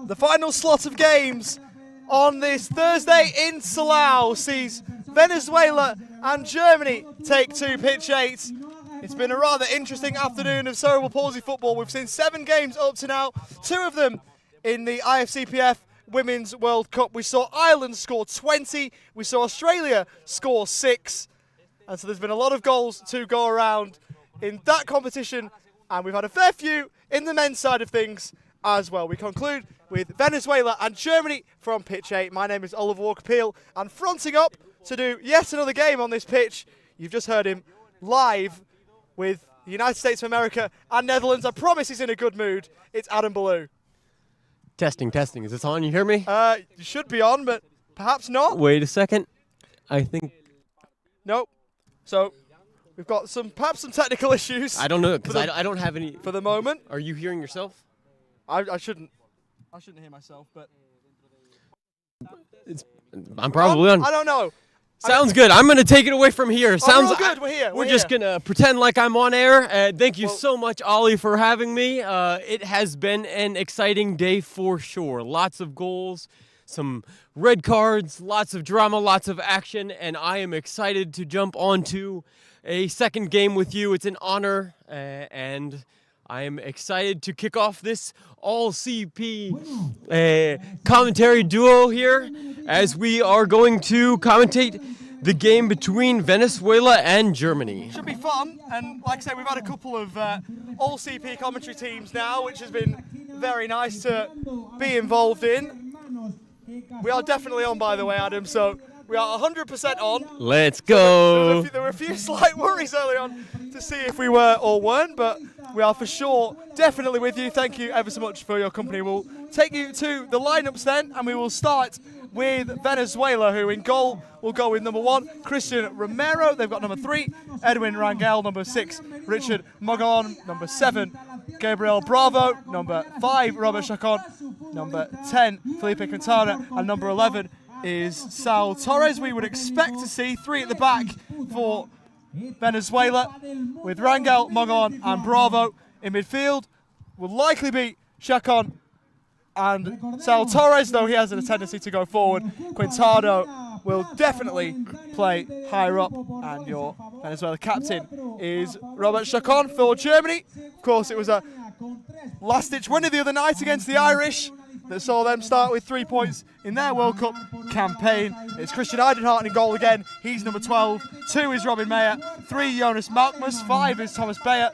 The final slot of games on this Thursday in Salou sees Venezuela and Germany take to pitch 8. It's been a rather interesting afternoon of cerebral palsy football. We've seen 7 games up to now, 2 of them in the IFCPF Women's World Cup. We saw Ireland score 20, we saw Australia score 6, and so there's been a lot of goals to go around in that competition, and we've had a fair few in the men's side of things as well. We conclude with Venezuela and Germany from pitch 8. My name is Oliver Walker-Peel, and fronting up to do yet another game on this pitch, you've just heard him live with the United States of America and Netherlands. I promise he's in a good mood. It's Adam Ballou. Testing. Is this on? You hear me? You should be on, but perhaps not. Wait a second. I think... Nope. So, we've got perhaps some technical issues. I don't know, because I don't have any... For the moment. Are you hearing yourself? I shouldn't hear myself, but... I'm probably on. I don't know. Sounds good. I'm going to take it away from here. Sounds we're good. We're here. We're just going to pretend like I'm on air. Thank you so much, Ollie, for having me. It has been an exciting day for sure. Lots of goals, some red cards, lots of drama, lots of action, and I am excited to jump onto a second game with you. It's an honor, and I am excited to kick off this all-CP commentary duo here as we are going to commentate the game between Venezuela and Germany. Should be fun, and like I say, we've had a couple of all-CP commentary teams now, which has been very nice to be involved in. We are definitely on, by the way, Adam, so we are 100% on. Let's go. There were a few slight worries early on to see if we were or weren't, but we are for sure definitely with you. Thank you ever so much for your company. We'll take you to the lineups then, and we will start with Venezuela, who in goal will go with number 1, Christian Romero. They've got number 3, Edwin Rangel, number 6, Richard Mogon, number 7, Gabriel Bravo, number 5, Robert Chacon, number 10, Felipe Quintana, and number 11 is Saul Torres. We would expect to see 3 at the back for Venezuela, with Rangel, Mogon, and Bravo. In midfield will likely be Chacon and Saul Torres, though he has a tendency to go forward. Quintana will definitely play higher up, and your Venezuela captain is Robert Chacon for Germany. Of course, it was a last-ditch winner the other night against the Irish that saw them start with 3 points in their World Cup campaign. It's Christian Eidenhardt in goal again. He's number 12. 2 is Robin Meyer. 3, Jonas Malkmus. 5 is Thomas Beyer.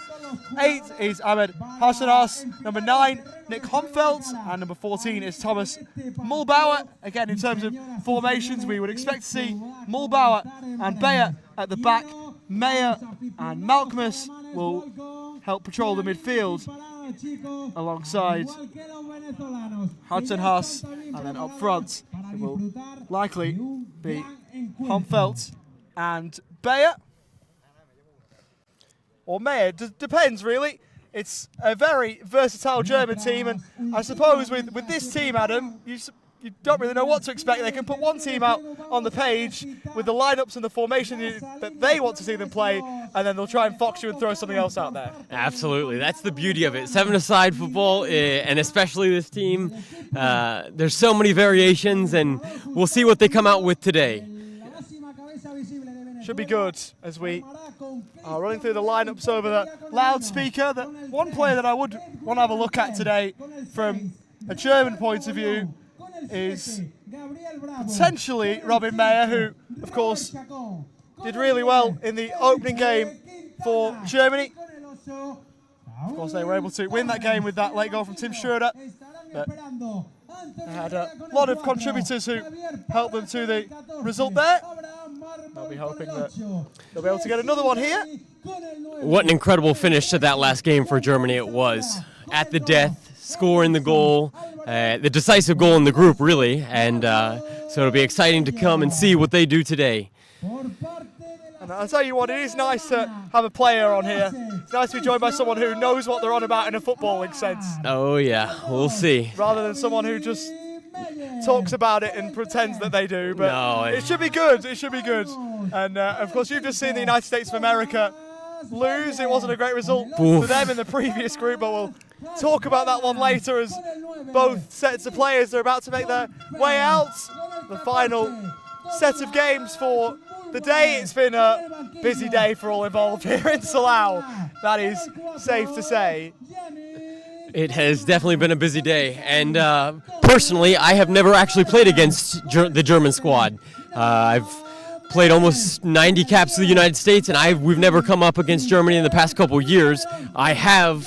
8 is Ahmed Hassanas. Number 9, Nick Homfeld. And number 14 is Thomas Mulbauer. Again, in terms of formations, we would expect to see Mulbauer and Beyer at the back. Meyer and Malkmus will help patrol the midfield alongside Hudson Haas, and then up front it will likely be Homfeld and Beyer. Or Meyer, depends really. It's a very versatile German team, and I suppose with this team, Adam, you don't really know what to expect. They can put one team out on the page with the lineups and the formation that they want to see them play, and then they'll try and fox you and throw something else out there. Absolutely. That's the beauty of it. 7-a-side football, and especially this team. There's so many variations, and we'll see what they come out with today. Should be good as we are running through the lineups over the loudspeaker. One player that I would want to have a look at today from a German point of view is potentially Robin Meyer, who, of course, did really well in the opening game for Germany. Of course, they were able to win that game with that late goal from Tim Schroeder. But they had a lot of contributors who helped them to the result there. They'll be hoping that they'll be able to get another one here. What an incredible finish to that last game for Germany it was. At the death, scoring the goal, the decisive goal in the group, really. And so it'll be exciting to come and see what they do today. And I'll tell you what, it is nice to have a player on here. It's nice to be joined by someone who knows what they're on about in a footballing sense. Oh, yeah, we'll see. Rather than someone who just talks about it and pretends that they do. But no, it should be good. It should be good. And, of course, you've just seen the United States of America lose. It wasn't a great result for them in the previous group, but we'll talk about that one later, as both sets of players are about to make their way out. The final set of games for the day. It's been a busy day for all involved here in Salou. That is safe to say. It has definitely been a busy day, and personally, I have never actually played against the German squad. I've played almost 90 caps for the United States, and we've never come up against Germany in the past couple of years. I have,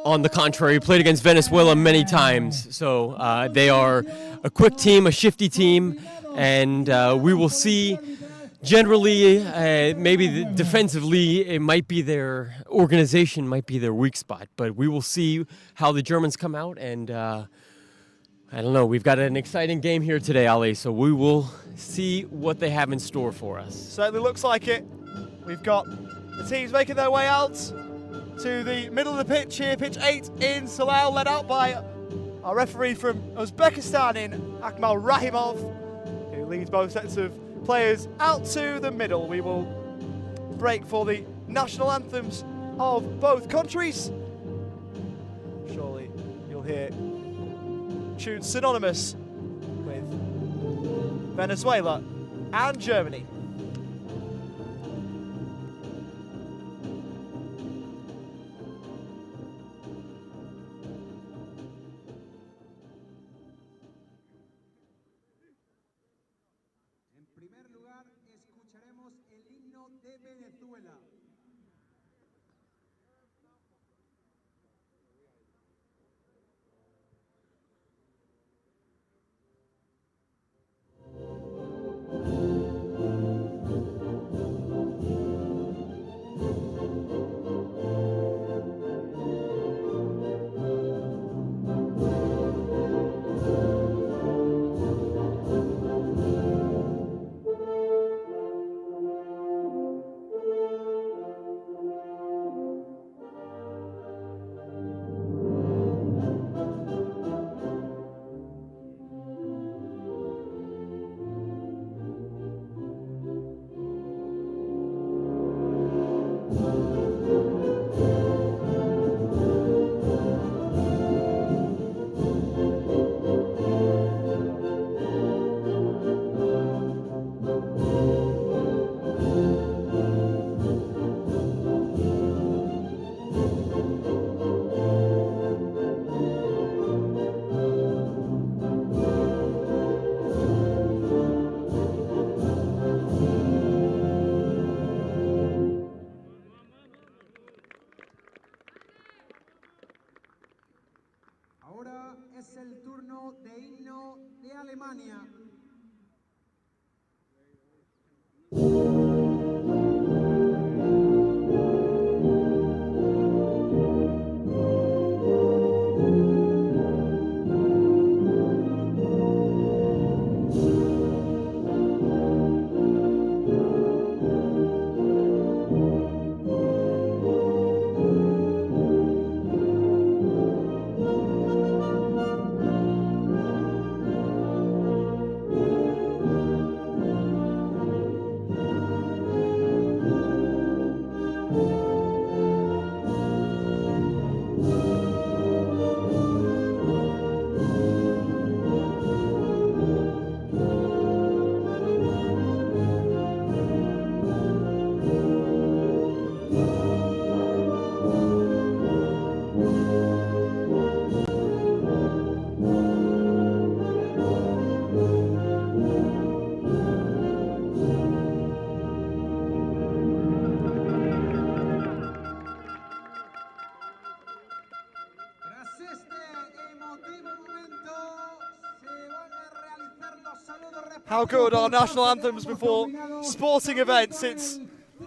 on the contrary, played against Venezuela many times. So they are a quick team, a shifty team, and we will see. Generally, maybe defensively, it might be their organization, might be their weak spot. But we will see how the Germans come out, and I don't know. We've got an exciting game here today, Ali. So we will see what they have in store for us. Certainly looks like it. We've got the teams making their way out to the middle of the pitch here, pitch 8 in Salou, led out by our referee from Uzbekistan in Akmal Rahimov, who leads both sets of players out to the middle. We will break for the national anthems of both countries. Surely you'll hear tunes synonymous with Venezuela and Germany. En primer lugar, escucharemos el himno de Venezuela. Ahora es el turno de himno de Alemania. How good are national anthems before sporting events? It's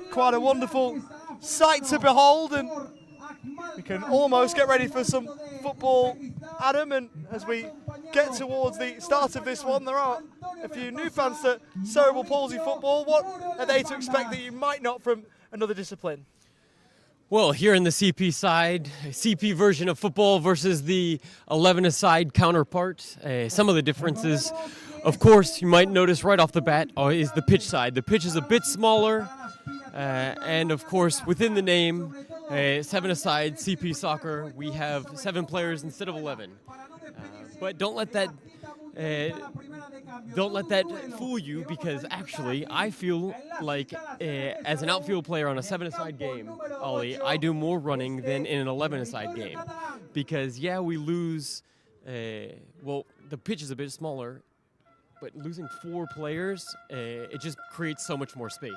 quite a wonderful sight to behold, and we can almost get ready for some football, Adam. And as we get towards the start of this one, there are a few new fans to cerebral palsy football. What are they to expect that you might not from another discipline? Well, here in the CP side, CP version of football versus the 11-a-side counterpart, some of the differences, of course, you might notice right off the bat, is the pitch side. The pitch is a bit smaller, and of course, within the name, 7-a-side CP soccer. We have 7 players instead of 11. But don't let that fool you, because actually I feel like as an outfield player on a 7-a-side game, Ollie, I do more running than in an 11-a-side game, because yeah, we lose. Well, the pitch is a bit smaller, but losing 4 players, it just creates so much more space.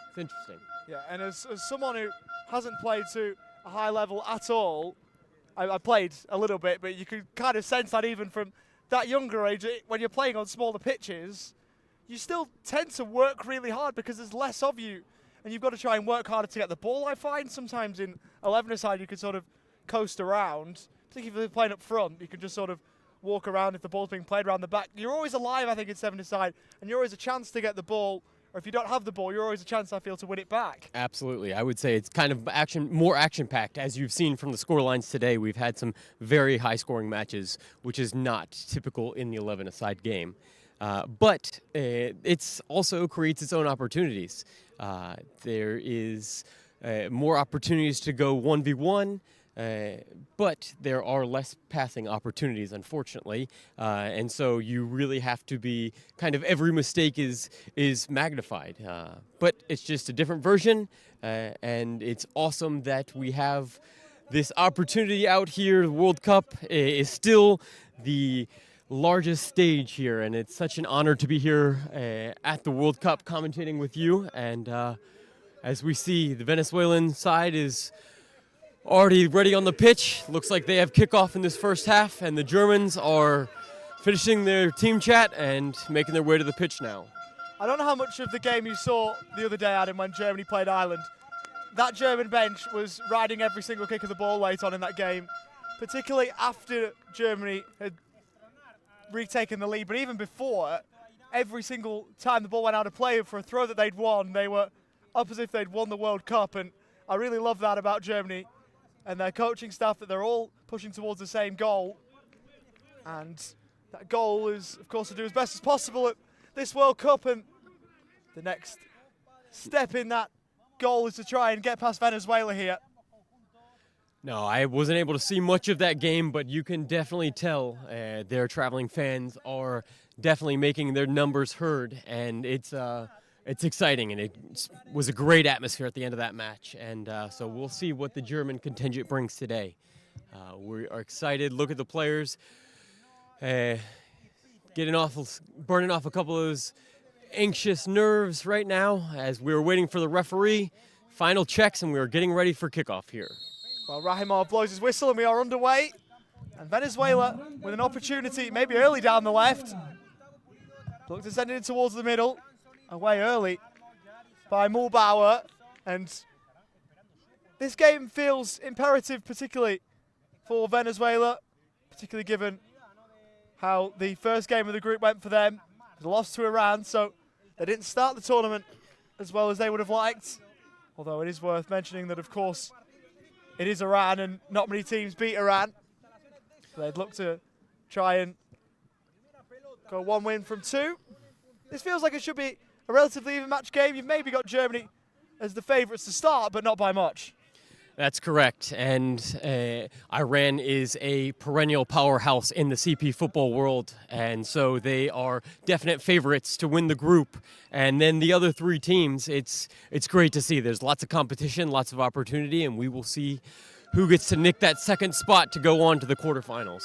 It's interesting. Yeah, and as someone who hasn't played to a high level at all, I played a little bit, but you could kind of sense that even from that younger age, when you're playing on smaller pitches, you still tend to work really hard because there's less of you, and you've got to try and work harder to get the ball. I find sometimes in 11-a-side you can sort of coast around, particularly if you're playing up front, you can just sort of walk around if the ball's being played around the back. You're always alive, I think, in 7-a-side, and you're always a chance to get the ball, or if you don't have the ball, you're always a chance, I feel, to win it back. Absolutely. I would say it's kind of more action-packed. As you've seen from the score lines today, we've had some very high-scoring matches, which is not typical in the 11-a-side game. But it's also creates its own opportunities. There is more opportunities to go 1v1, but there are less passing opportunities, unfortunately, and so you really have to be kind of every mistake is magnified. But it's just a different version, and it's awesome that we have this opportunity out here. The World Cup is still the largest stage here, and it's such an honor to be here at the World Cup commentating with you. And as we see, the Venezuelan side is already ready on the pitch. Looks like they have kickoff in this first half, and the Germans are finishing their team chat and making their way to the pitch now. I don't know how much of the game you saw the other day, Adam, when Germany played Ireland. That German bench was riding every single kick of the ball late on in that game, particularly after Germany had retaken the lead. But even before, every single time the ball went out of play for a throw that they'd won, they were up as if they'd won the World Cup. And I really love that about Germany and their coaching staff, that they're all pushing towards the same goal. And that goal is, of course, to do as best as possible at this World Cup. And the next step in that goal is to try and get past Venezuela here. No, I wasn't able to see much of that game, but you can definitely tell their traveling fans are definitely making their numbers heard, and it's exciting, and it was a great atmosphere at the end of that match. And so we'll see what the German contingent brings today. We are excited. Look at the players burning off a couple of those anxious nerves right now as we're waiting for the referee. Final checks, and we are getting ready for kickoff here. Well, Rahimov blows his whistle and we are underway. And Venezuela with an opportunity, maybe early down the left. Look to send it in towards the middle. Away early by Mulbauer. And this game feels imperative, particularly for Venezuela, particularly given how the first game of the group went for them. It was a loss to Iran, so they didn't start the tournament as well as they would have liked. Although it is worth mentioning that, of course, it is Iran and not many teams beat Iran. So they'd look to try and go 1 win from 2. This feels like it should be a relatively even match game. You've maybe got Germany as the favourites to start, but not by much. That's correct, and Iran is a perennial powerhouse in the CP football world, and so they are definite favorites to win the group. And then the other 3 teams, it's great to see. There's lots of competition, lots of opportunity, and we will see who gets to nick that second spot to go on to the quarterfinals.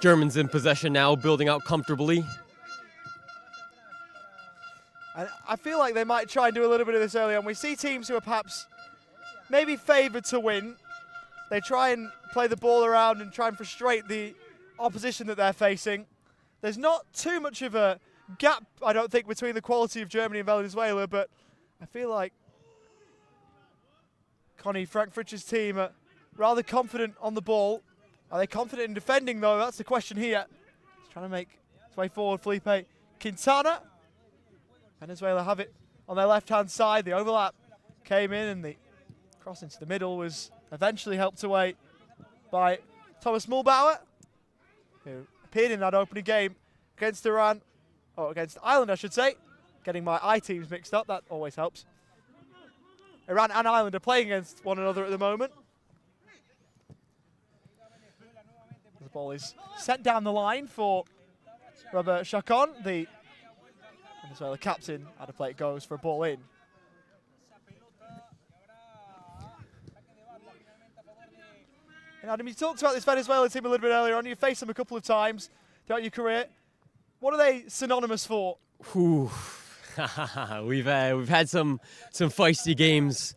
Germans in possession now, building out comfortably. I feel like they might try and do a little bit of this early on. We see teams who are perhaps maybe favoured to win. They try and play the ball around and try and frustrate the opposition that they're facing. There's not too much of a gap, I don't think, between the quality of Germany and Venezuela, but I feel like Connie Frank Fritsch's team are rather confident on the ball. Are they confident in defending, though? That's the question here. He's trying to make his way forward, Felipe Quintana. Venezuela have it on their left-hand side. The overlap came in, and the cross into the middle was eventually helped away by Thomas Mulbauer, who appeared in that opening game against Iran, or against Ireland, I should say. getting my I teams mixed up. That always helps. Iran and Ireland are playing against one another at the moment. The ball is sent down the line for Robert Chacon, the Venezuela captain. How to play it goes for a ball in. And Adam, you talked about this Venezuela team a little bit earlier on. You faced them a couple of times throughout your career. What are they synonymous for? Whew. We've had some feisty games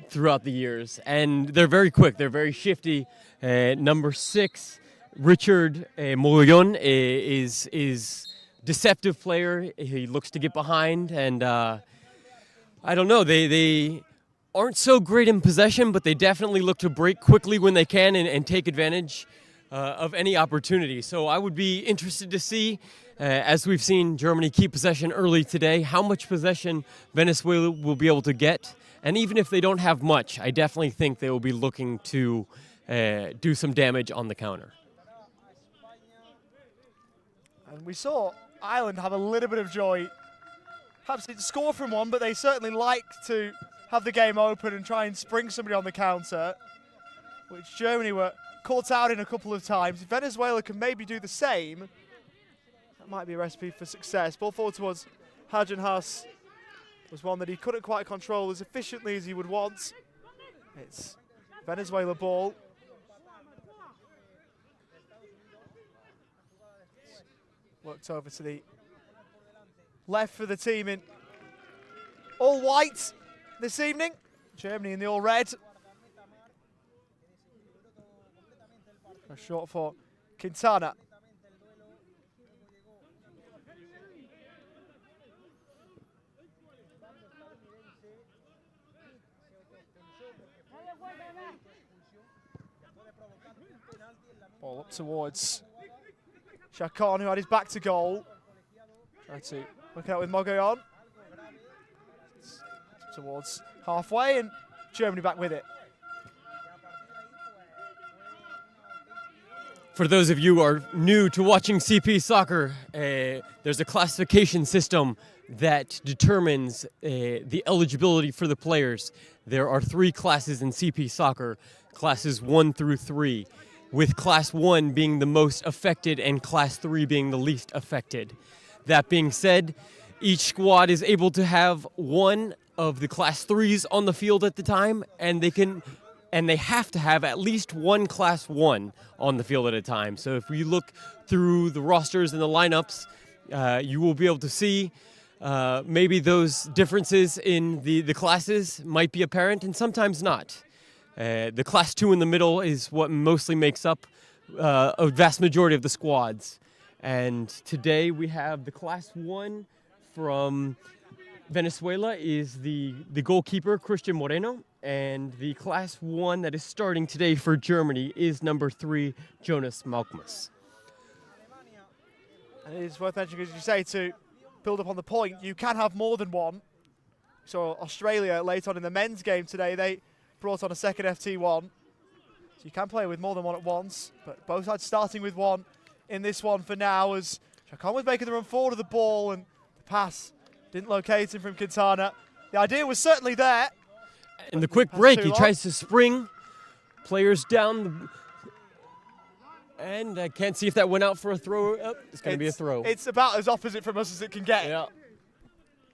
throughout the years, and they're very quick. They're very shifty. Number 6, Richard Mogollon, is deceptive player. He looks to get behind, and I don't know. They aren't so great in possession, but they definitely look to break quickly when they can and take advantage of any opportunity. So I would be interested to see, as we've seen Germany keep possession early today, how much possession Venezuela will be able to get. And even if they don't have much, I definitely think they will be looking to do some damage on the counter. And we saw Ireland have a little bit of joy. Perhaps didn't score from one, but they certainly like to have the game open and try and spring somebody on the counter, which Germany were caught out in a couple of times. If Venezuela can maybe do the same, that might be a recipe for success. Ball forward towards Hajan Haas was one that he couldn't quite control as efficiently as he would want. It's Venezuela ball. Worked over to the left for the team in all white this evening. Germany in the all red. A short for Quintana. Ball up towards Chacon, who had his back to goal. Trying to work it out with Mogollon. Towards halfway, and Germany back with it. For those of you who are new to watching CP soccer, there's a classification system that determines the eligibility for the players. There are 3 classes in CP soccer, classes 1 through 3, with class 1 being the most affected and class 3 being the least affected. That being said, each squad is able to have one of the class 3s on the field at the time, and they have to have at least one class 1 on the field at a time. So if we look through the rosters and the lineups, you will be able to see maybe those differences in the classes might be apparent, and sometimes not. The class 2 in the middle is what mostly makes up a vast majority of the squads. And today we have the class 1 from Venezuela is the goalkeeper, Christian Moreno, and the class 1 that is starting today for Germany is number 3, Jonas Malkmus. And it is worth mentioning, as you say, to build up on the point, you can have more than one. So Australia, late on in the men's game today, they brought on a second FT1. So you can play with more than one at once, but both sides starting with one in this one for now, as Chacon was making the run forward of the ball, and the pass didn't locate him from Quintana. The idea was certainly there. In the quick break, he tries to spring players down. And I can't see if that went out for a throw. Oh, it's going to be a throw. It's about as opposite from us as it can get. Yeah.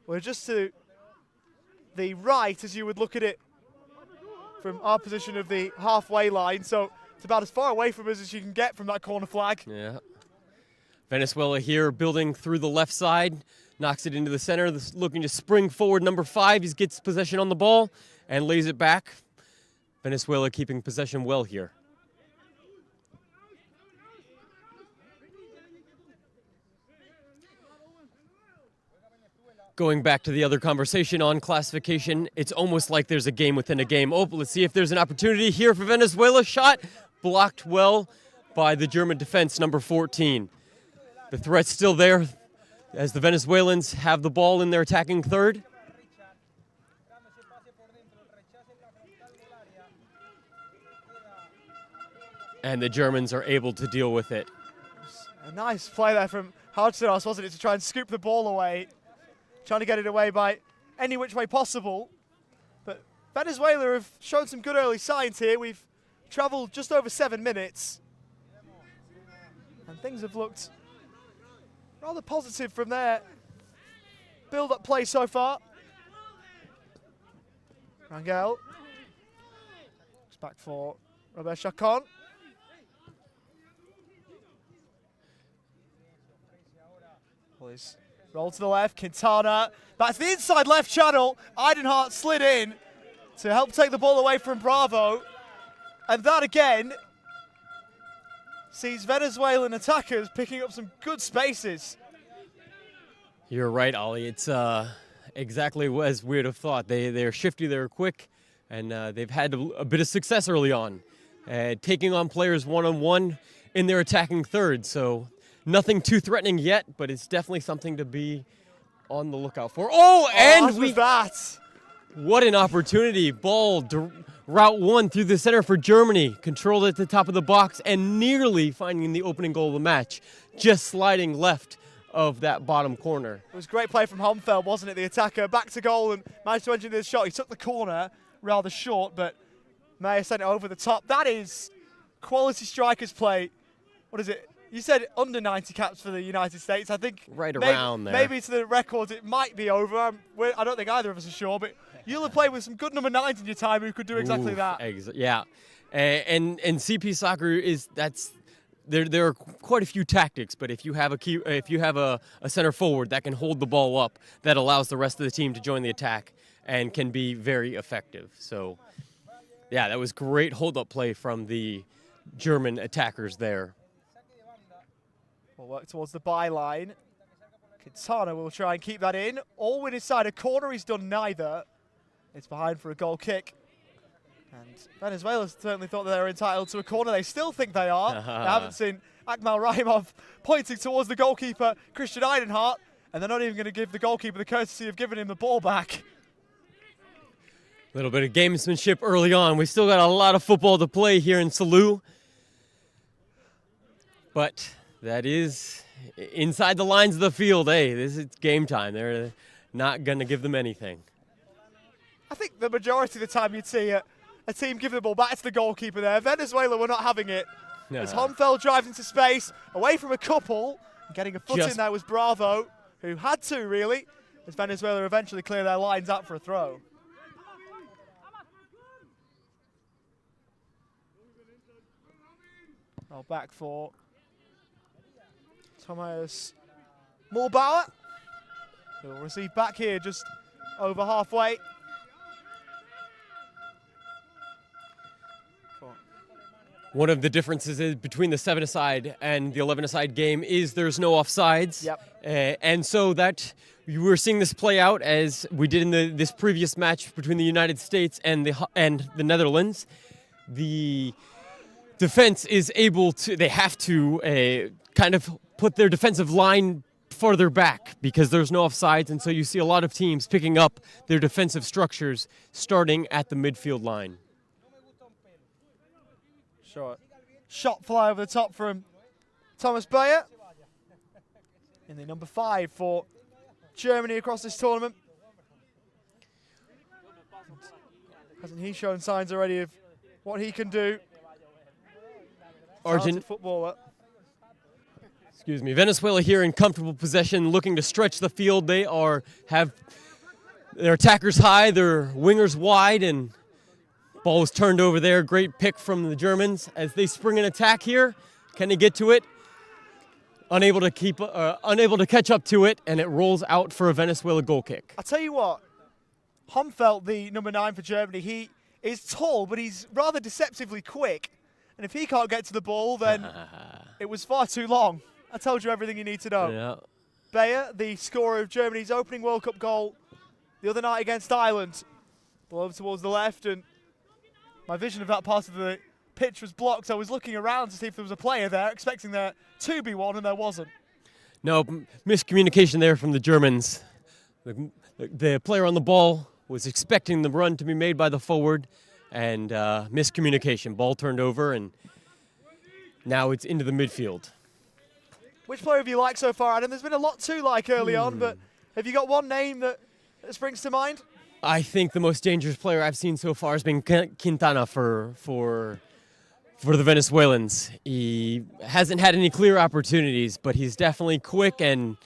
We're just to the right as you would look at it from our position of the halfway line. So it's about as far away from us as you can get from that corner flag. Yeah. Venezuela here building through the left side. Knocks it into the center, looking to spring forward. Number 5, he gets possession on the ball and lays it back. Venezuela keeping possession well here. Going back to the other conversation on classification, it's almost like there's a game within a game. Oh, let's see if there's an opportunity here for Venezuela. Shot blocked well by the German defense, number 14. The threat's still there as the Venezuelans have the ball in their attacking third. And the Germans are able to deal with it. A nice play there from hard to us, wasn't it, to try and scoop the ball away, trying to get it away by any which way possible. But Venezuela have shown some good early signs here. We've travelled just over 7 minutes, and things have looked rather positive from their build-up play so far. Rangel. It's back for Robert Chacon. Roll to the left, Quintana. Back to the inside left channel. Eidenhardt slid in to help take the ball away from Bravo. And that again sees Venezuelan attackers picking up some good spaces. You're right, Ollie. It's exactly as we'd have thought. They're shifty, they're quick, and they've had a bit of success early on, taking on players one-on-one in their attacking third. So nothing too threatening yet, but it's definitely something to be on the lookout for. Oh, and what an opportunity. Ball route one through the center for Germany, controlled at the top of the box and nearly finding the opening goal of the match, just sliding left of that bottom corner. It was great play from Homfeld, wasn't it? The attacker back to goal and managed to engineer the shot. He took the corner rather short, but Mayer sent it over the top. That is quality strikers play. What is it? You said under 90 caps for the United States. I think right around there. Maybe to the records it might be over. I don't think either of us are sure, but you'll have played with some good number 9s in your time who could do exactly that. Yeah, and CP soccer is there are quite a few tactics, but if you have a center forward that can hold the ball up, that allows the rest of the team to join the attack and can be very effective. So, yeah, that was great hold-up play from the German attackers there. We'll work towards the byline. Quintana will try and keep that in. Allwyn inside a corner. He's done neither. It's behind for a goal kick. And Venezuela certainly thought that they were entitled to a corner. They still think they are. They haven't seen Akmal Rahimov pointing towards the goalkeeper, Christian Eidenhardt, and they're not even going to give the goalkeeper the courtesy of giving him the ball back. A little bit of gamesmanship early on. We still got a lot of football to play here in Salou. But that is inside the lines of the field. Hey, this is game time. They're not going to give them anything. I think the majority of the time you'd see a team give the ball back to the goalkeeper there. Venezuela were not having it. No. As Homfeld drives into space, away from a couple, getting a foot in there was Bravo, who had to really, as Venezuela eventually clear their lines out for a throw. Well, back for Thomas Mulbauer, who will receive back here just over halfway. One of the differences between the 7-a-side and the 11-a-side game is there's no offsides. Yep. And so that you were seeing this play out as we did in this previous match between the United States and the Netherlands. The defense is able to, they have to kind of put their defensive line farther back because there's no offsides, and so you see a lot of teams picking up their defensive structures starting at the midfield line. Sure. Shot fly over the top from Thomas Bayer. In the number 5 for Germany across this tournament. Hasn't he shown signs already of what he can do? Footballer. Excuse me. Venezuela here in comfortable possession, looking to stretch the field. They have their attackers high, their wingers wide, and ball was turned over there. Great pick from the Germans as they spring an attack here. Can they get to it? Unable to catch up to it, and it rolls out for a Venezuela goal kick. I'll tell you what, Homfeld, the number 9 for Germany, he is tall, but he's rather deceptively quick. And if he can't get to the ball, then it was far too long. I told you everything you need to know. Yeah. Bayer, the scorer of Germany's opening World Cup goal the other night against Ireland. Ball over towards the left, and my vision of that part of the pitch was blocked. I was looking around to see if there was a player there, expecting there to be one, and there wasn't. No, miscommunication there from the Germans. The player on the ball was expecting the run to be made by the forward, and miscommunication. Ball turned over, and now it's into the midfield. Which player have you liked so far, Adam? There's been a lot to like early on, but have you got one name that springs to mind? I think the most dangerous player I've seen so far has been Quintana for the Venezuelans. He hasn't had any clear opportunities, but he's definitely quick and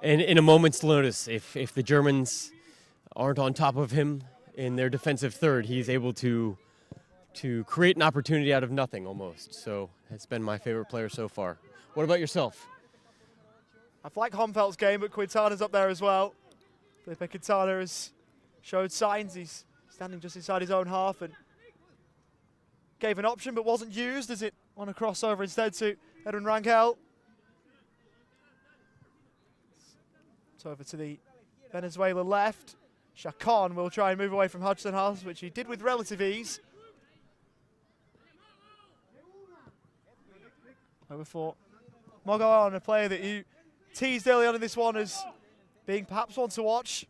in a moment's notice. If the Germans aren't on top of him in their defensive third, he's able to create an opportunity out of nothing almost. So that's been my favorite player so far. What about yourself? I've liked Homfeld's game, but Quintana's up there as well. Felipe Quintana has showed signs. He's standing just inside his own half and gave an option but wasn't used as it on a crossover instead to Edwin Rangel. It's over to the Venezuela left. Chacon will try and move away from Hudson House, which he did with relative ease. Over for Mogollon, a player that you teased early on in this one as being perhaps one to watch.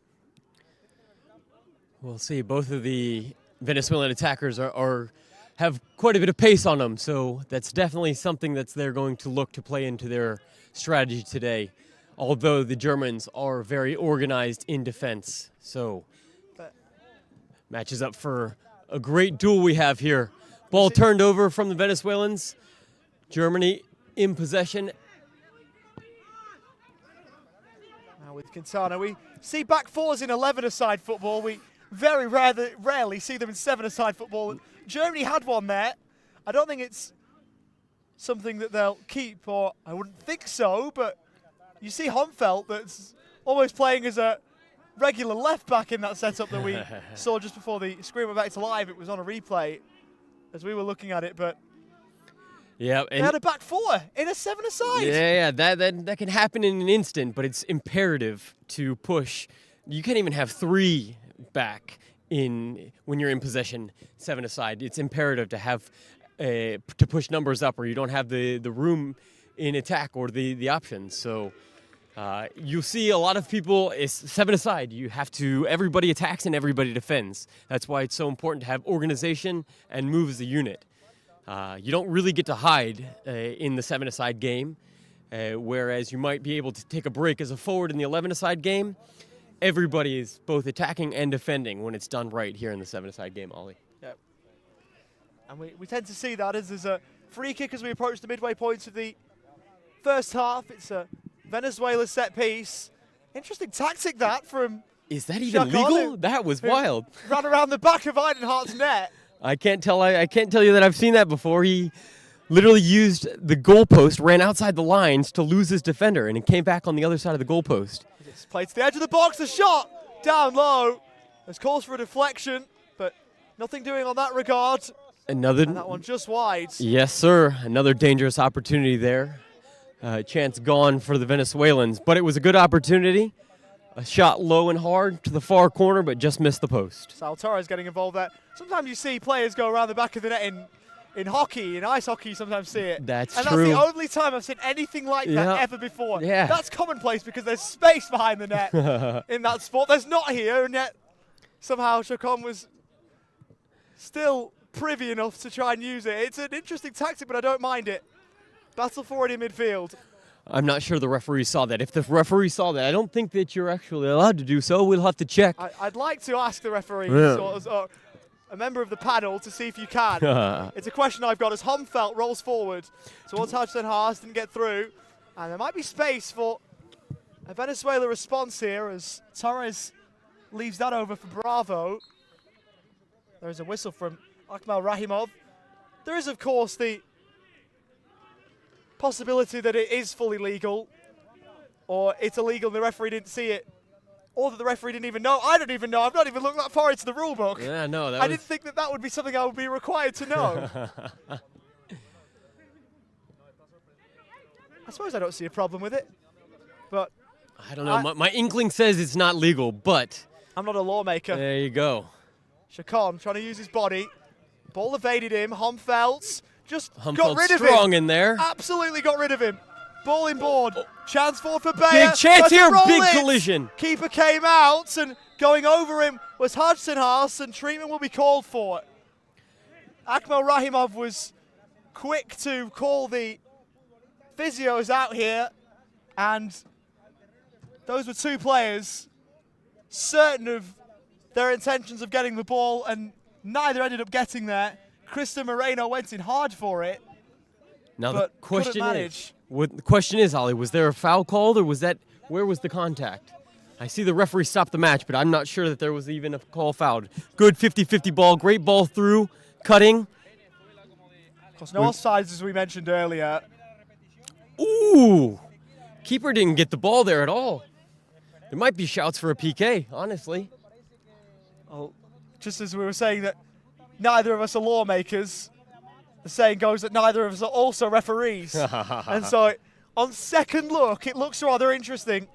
We'll see. Both of the Venezuelan attackers have quite a bit of pace on them, so that's definitely something that they're going to look to play into their strategy today. Although the Germans are very organized in defense, so matches up for a great duel we have here. Ball turned over from the Venezuelans. Germany in possession. Now with Quintana, we see back fours in 11-a-side football. We very rarely see them in 7-a-side football. Germany had one there. I don't think it's something that they'll keep, or I wouldn't think so, but you see Homfeld that's almost playing as a regular left back in that setup that we saw just before the screen went back to live. It was on a replay as we were looking at it, but yeah, they had a back four in a 7-a-side. Yeah, that can happen in an instant, but it's imperative to push. You can't even have 3 back when you're in possession 7-a-side. It's imperative to have to push numbers up, or you don't have the room in attack or the options. So you'll see a lot of people, it's 7-a-side. You have to, everybody attacks and everybody defends. That's why it's so important to have organization and move as a unit. You don't really get to hide in the 7-a-side game, whereas you might be able to take a break as a forward in the 11-a-side game. Everybody is both attacking and defending when it's done right here in the 7-a-side game, Ollie. Yep. And we tend to see that as there's a free kick as we approach the midway points of the first half. It's a Venezuela set piece. Interesting tactic that from Is that even Chacon, legal? That was wild. Ran around the back of Eidenhardt's net. I can't tell you that I've seen that before. He literally used the goalpost, ran outside the lines to lose his defender, and it came back on the other side of the goalpost. It's played to the edge of the box, the shot down low. There's calls for a deflection, but nothing doing on that regard. And that one just wide. Yes, sir. Another dangerous opportunity there. Chance gone for the Venezuelans, but it was a good opportunity. A shot low and hard to the far corner, but just missed the post. Sal Torres getting involved there. Sometimes you see players go around the back of the net in hockey, in ice hockey, you sometimes see it. That's true. true. And that's the only time I've seen anything like that ever before. Yeah. That's commonplace because there's space behind the net in that sport. There's not here, and yet somehow Chacon was still privy enough to try and use it. It's an interesting tactic, but I don't mind it. Battle forward in midfield. I'm not sure the referee saw that. If the referee saw that, I don't think that you're actually allowed to do so. We'll have to check. I'd like to ask the referee, or a member of the panel, to see if you can. It's a question I've got as Homfeld rolls forward towards Hudson Haas, didn't get through. And there might be space for a Venezuela response here as Torres leaves that over for Bravo. There is a whistle from Akmal Rahimov. There is, of course, the possibility that it is fully legal, or it's illegal and the referee didn't see it, or that the referee didn't even know. I don't even know. I've not even looked that far into the rule book. Yeah, no, I didn't think that would be something I would be required to know. I suppose I don't see a problem with it, but I don't know. My inkling says it's not legal, but I'm not a lawmaker. There you go. Chacon trying to use his body. Ball evaded him. Homfeld's just got rid of him. Strong in there. Absolutely got rid of him. Ball inboard. Chance for Bayer. Big chance here. Big collision. Keeper came out, and going over him was Hudson Haas, and treatment will be called for. Akmal Rahimov was quick to call the physios out here And those were two players certain of their intentions of getting the ball, and neither ended up getting there. Cristian Moreno went in hard for it. Now but the question couldn't manage. The question is, Ollie, was there a foul called, or where was the contact? I see the referee stop the match, but I'm not sure that there was even a call fouled. Good 50-50 ball, great ball through, cutting. Of course, no offsides, as we mentioned earlier. Ooh, keeper didn't get the ball there at all. There might be shouts for a PK, honestly. Well, just as we were saying that neither of us are lawmakers, the saying goes that neither of us are also referees. And so, on second look, it looks rather interesting.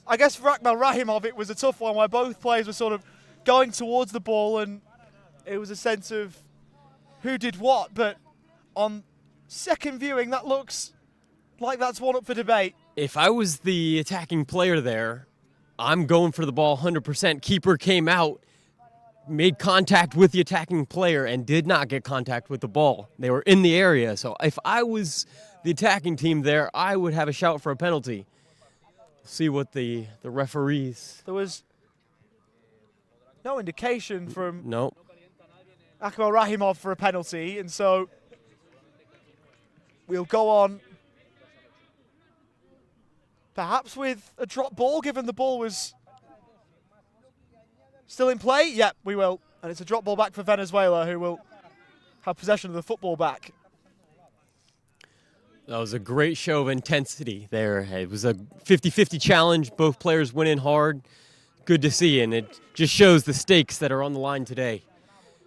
I guess for Akmal Rahimov, it was a tough one where both players were sort of going towards the ball, and it was a sense of who did what. But on second viewing, that looks like that's one up for debate. If I was the attacking player there, I'm going for the ball 100%. Keeper came out, made contact with the attacking player, and did not get contact with the ball. They were in the area. So if I was the attacking team there, I would have a shout for a penalty. See what the referees... There was no indication from Nope. Akmal Rahimov for a penalty, and so we'll go on perhaps with a drop ball, given the ball was still in play. Yep, we will. And it's a drop ball back for Venezuela, who will have possession of the football back. That was a great show of intensity there. It was a 50-50 challenge. Both players went in hard. Good to see, and it just shows the stakes that are on the line today.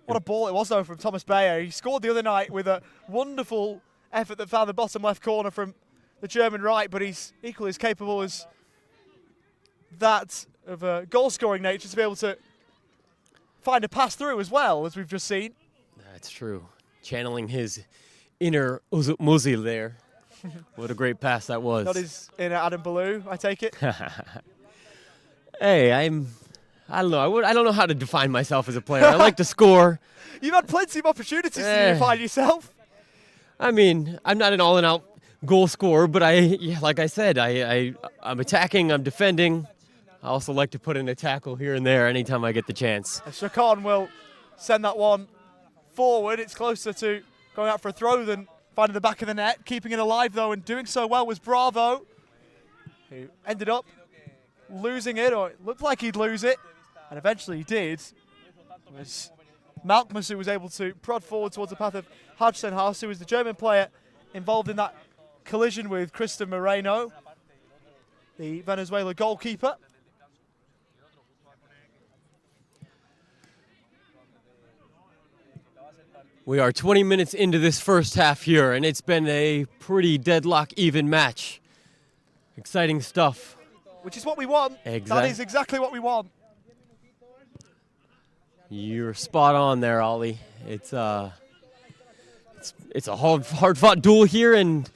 What a ball it was, though, from Thomas Bayer. He scored the other night with a wonderful effort that found the bottom left corner from the German right, but he's equally as capable as that of a goal-scoring nature to be able to find a pass through as well, as we've just seen. That's true. Channeling his inner Uzut Muzil there. What a great pass that was. Not his inner Adam Ballou, I take it. Hey, I don't know. I don't know how to define myself as a player. I like to score. You've had plenty of opportunities to find yourself. I mean, I'm not an all-in-out goal scorer, but like I said, I'm attacking, I'm defending. I also like to put in a tackle here and there anytime I get the chance. Chacon will send that one forward. It's closer to going out for a throw than finding the back of the net. Keeping it alive, though, and doing so well was Bravo, who ended up losing it, or it looked like he'd lose it, and eventually he did. It was Malkmus who was able to prod forward towards the path of Hajsenhaus, who was the German player involved in that collision with Cristian Moreno, the Venezuela goalkeeper. We are 20 minutes into this first half here, and it's been a pretty deadlock even match. Exciting stuff. Which is what we want. That is exactly what we want. You're spot on there, Ollie. It's a hard-fought duel here, and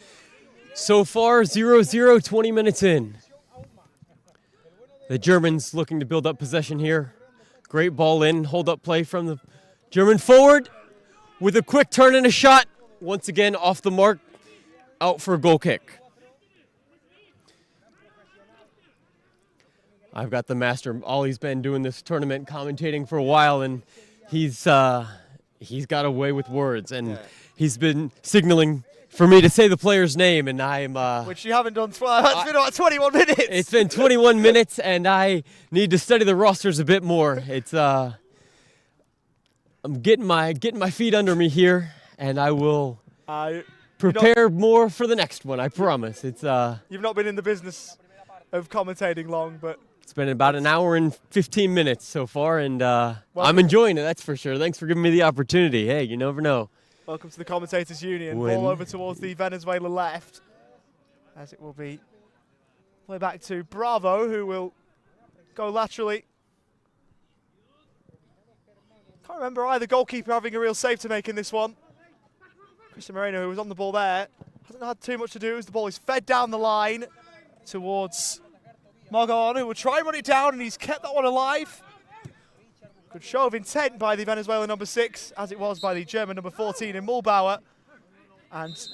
so far 0-0, 20 minutes in. The Germans looking to build up possession here. Great ball in, hold-up play from the German forward with a quick turn and a shot. Once again, off the mark, out for a goal kick. I've got the master. Ollie's been doing this tournament commentating for a while, and he's got a way with words, and he's been signaling for me to say the player's name, and I'm... Which you haven't done. It's been about 21 minutes. It's been 21 minutes, and I need to study the rosters a bit more. It's I'm getting my feet under me here, and I will prepare more for the next one. I promise. It's You've not been in the business of commentating long, but it's been about an hour and 15 minutes so far, and I'm enjoying it. That's for sure. Thanks for giving me the opportunity. Hey, you never know. Welcome to the Commentators Union. Ball over towards the Venezuela left, as it will be play back to Bravo, who will go laterally. Can't remember either goalkeeper having a real save to make in this one. Cristian Moreno, who was on the ball there, hasn't had too much to do as the ball is fed down the line towards Morgan, who will try and run it down, and he's kept that one alive. Good show of intent by the Venezuela number 6, as it was by the German number 14 in Mulbauer. And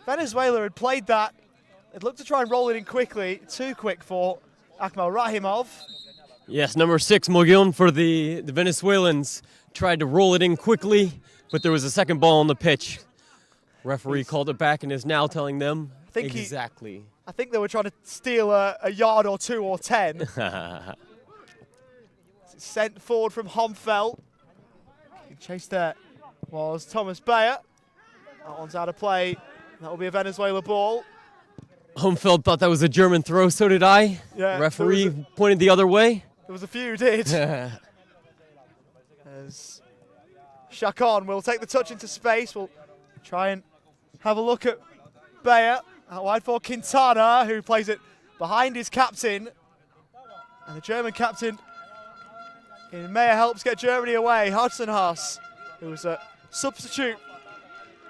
Venezuela had played that They'd look to try and roll it in quickly. Too quick for Akmal Rahimov. Yes, number 6, Mogollon for the Venezuelans. Tried to roll it in quickly, but there was a second ball on the pitch. Referee called it back and is now telling them exactly. I think they were trying to steal a yard or 2 or 10. Sent forward from Homfeld. Chased there was Thomas Bayer. That one's out of play. That will be a Venezuela ball. Homfeld thought that was a German throw, so did I. Yeah, referee pointed the other way. There was a few who did. As Chacon will take the touch into space. We'll try and have a look at Bayer. Out wide for Quintana, who plays it behind his captain. And the German captain in Meyer helps get Germany away. Hudson Haas, who was a substitute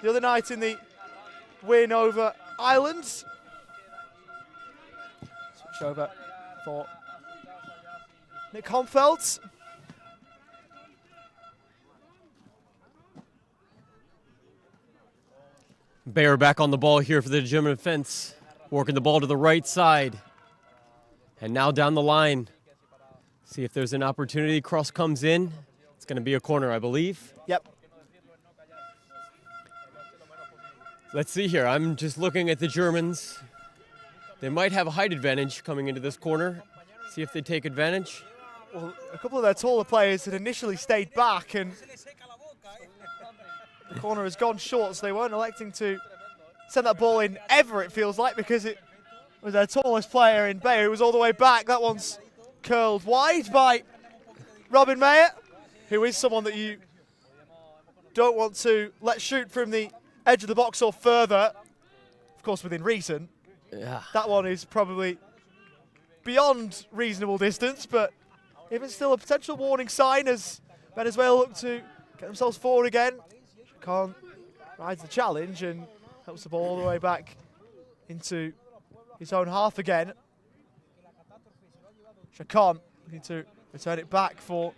the other night in the win over Ireland. Switch over for Nick Homfeld. Bayer back on the ball here for the German defense, working the ball to the right side. And now down the line. See if there's an opportunity. Cross comes in. It's going to be a corner, I believe. Yep. Let's see here. I'm just looking at the Germans. They might have a height advantage coming into this corner. See if they take advantage. Well, a couple of their taller players had initially stayed back, and the corner has gone short, so they weren't electing to send that ball in ever, it feels like, because it was their tallest player in Bayer who was all the way back. That one's curled wide by Robin Meyer, who is someone that you don't want to let shoot from the edge of the box or further, of course within reason. Yeah. That one is probably beyond reasonable distance, but if it's still a potential warning sign as Venezuela look to get themselves forward again. Khan rides the challenge and helps the ball all the way back into his own half again. Chacon looking to return it back for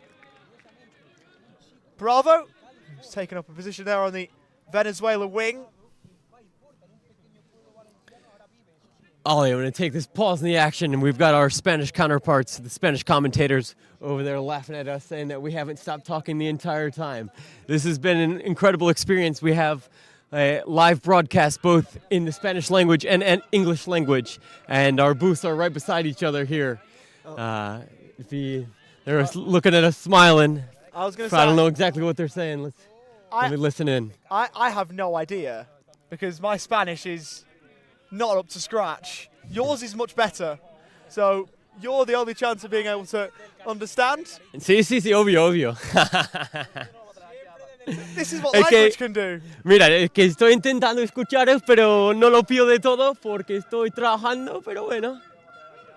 Bravo, who's taken up a position there on the Venezuela wing. Ollie, I'm going to take this pause in the action, and we've got our Spanish counterparts, the Spanish commentators, over there laughing at us, saying that we haven't stopped talking the entire time. This has been an incredible experience. We have a live broadcast both in the Spanish language and English language, and our booths are right beside each other here. They're looking at us smiling. I was going to say, I don't know exactly what they're saying. Let me listen in. I have no idea, because my Spanish is not up to scratch. Yours is much better, so you're the only chance of being able to understand. Sí, obvio. This is what language can do. Mira, es que estoy intentando escucharos, pero no lo pido de todo porque estoy trabajando, pero bueno.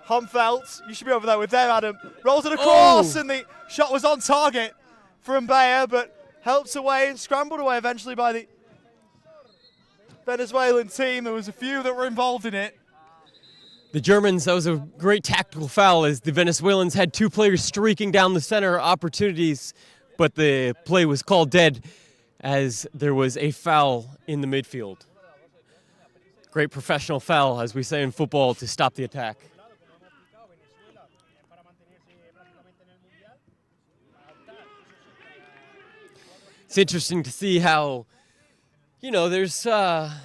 Humfeld, you should be over there with them, Adam. Rolls it across, and the shot was on target from Bayer, but helped away and scrambled away eventually by the Venezuelan team. There was a few that were involved in it. The Germans, that was a great tactical foul as the Venezuelans had 2 players streaking down the center opportunities, but the play was called dead as there was a foul in the midfield. Great professional foul, as we say in football, to stop the attack. It's interesting to see how, you know, there's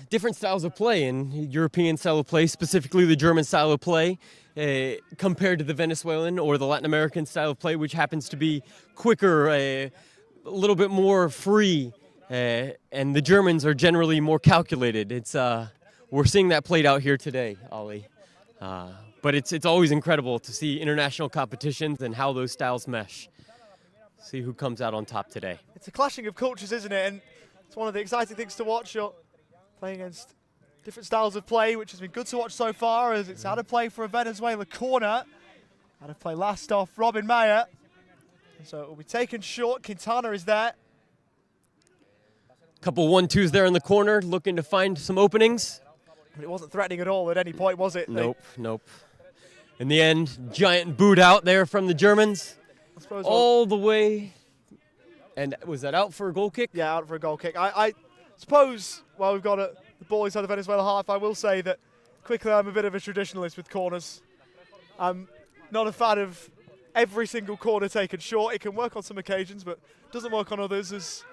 different styles of play in European style of play, specifically the German style of play, compared to the Venezuelan or the Latin American style of play, which happens to be quicker, a little bit more free, and the Germans are generally more calculated. It's we're seeing that played out here today, Ollie. But it's always incredible to see international competitions and how those styles mesh. See who comes out on top today. It's a clashing of cultures, isn't it? And it's one of the exciting things to watch. You're playing against different styles of play, which has been good to watch so far, as it's out of play for a Venezuela corner. Out of play last off Robin Meyer. And so it will be taken short. Quintana is there. Couple 1-2s there in the corner, looking to find some openings. But it wasn't threatening at all at any point, was it? Nope. In the end, giant boot out there from the Germans. All the way. And was that out for a goal kick? Yeah, out for a goal kick. I suppose while we've got the ball inside the Venezuela half, I will say that Quickly, I'm a bit of a traditionalist with corners. I'm not a fan of every single corner taken short. It can work on some occasions, but doesn't work on others. As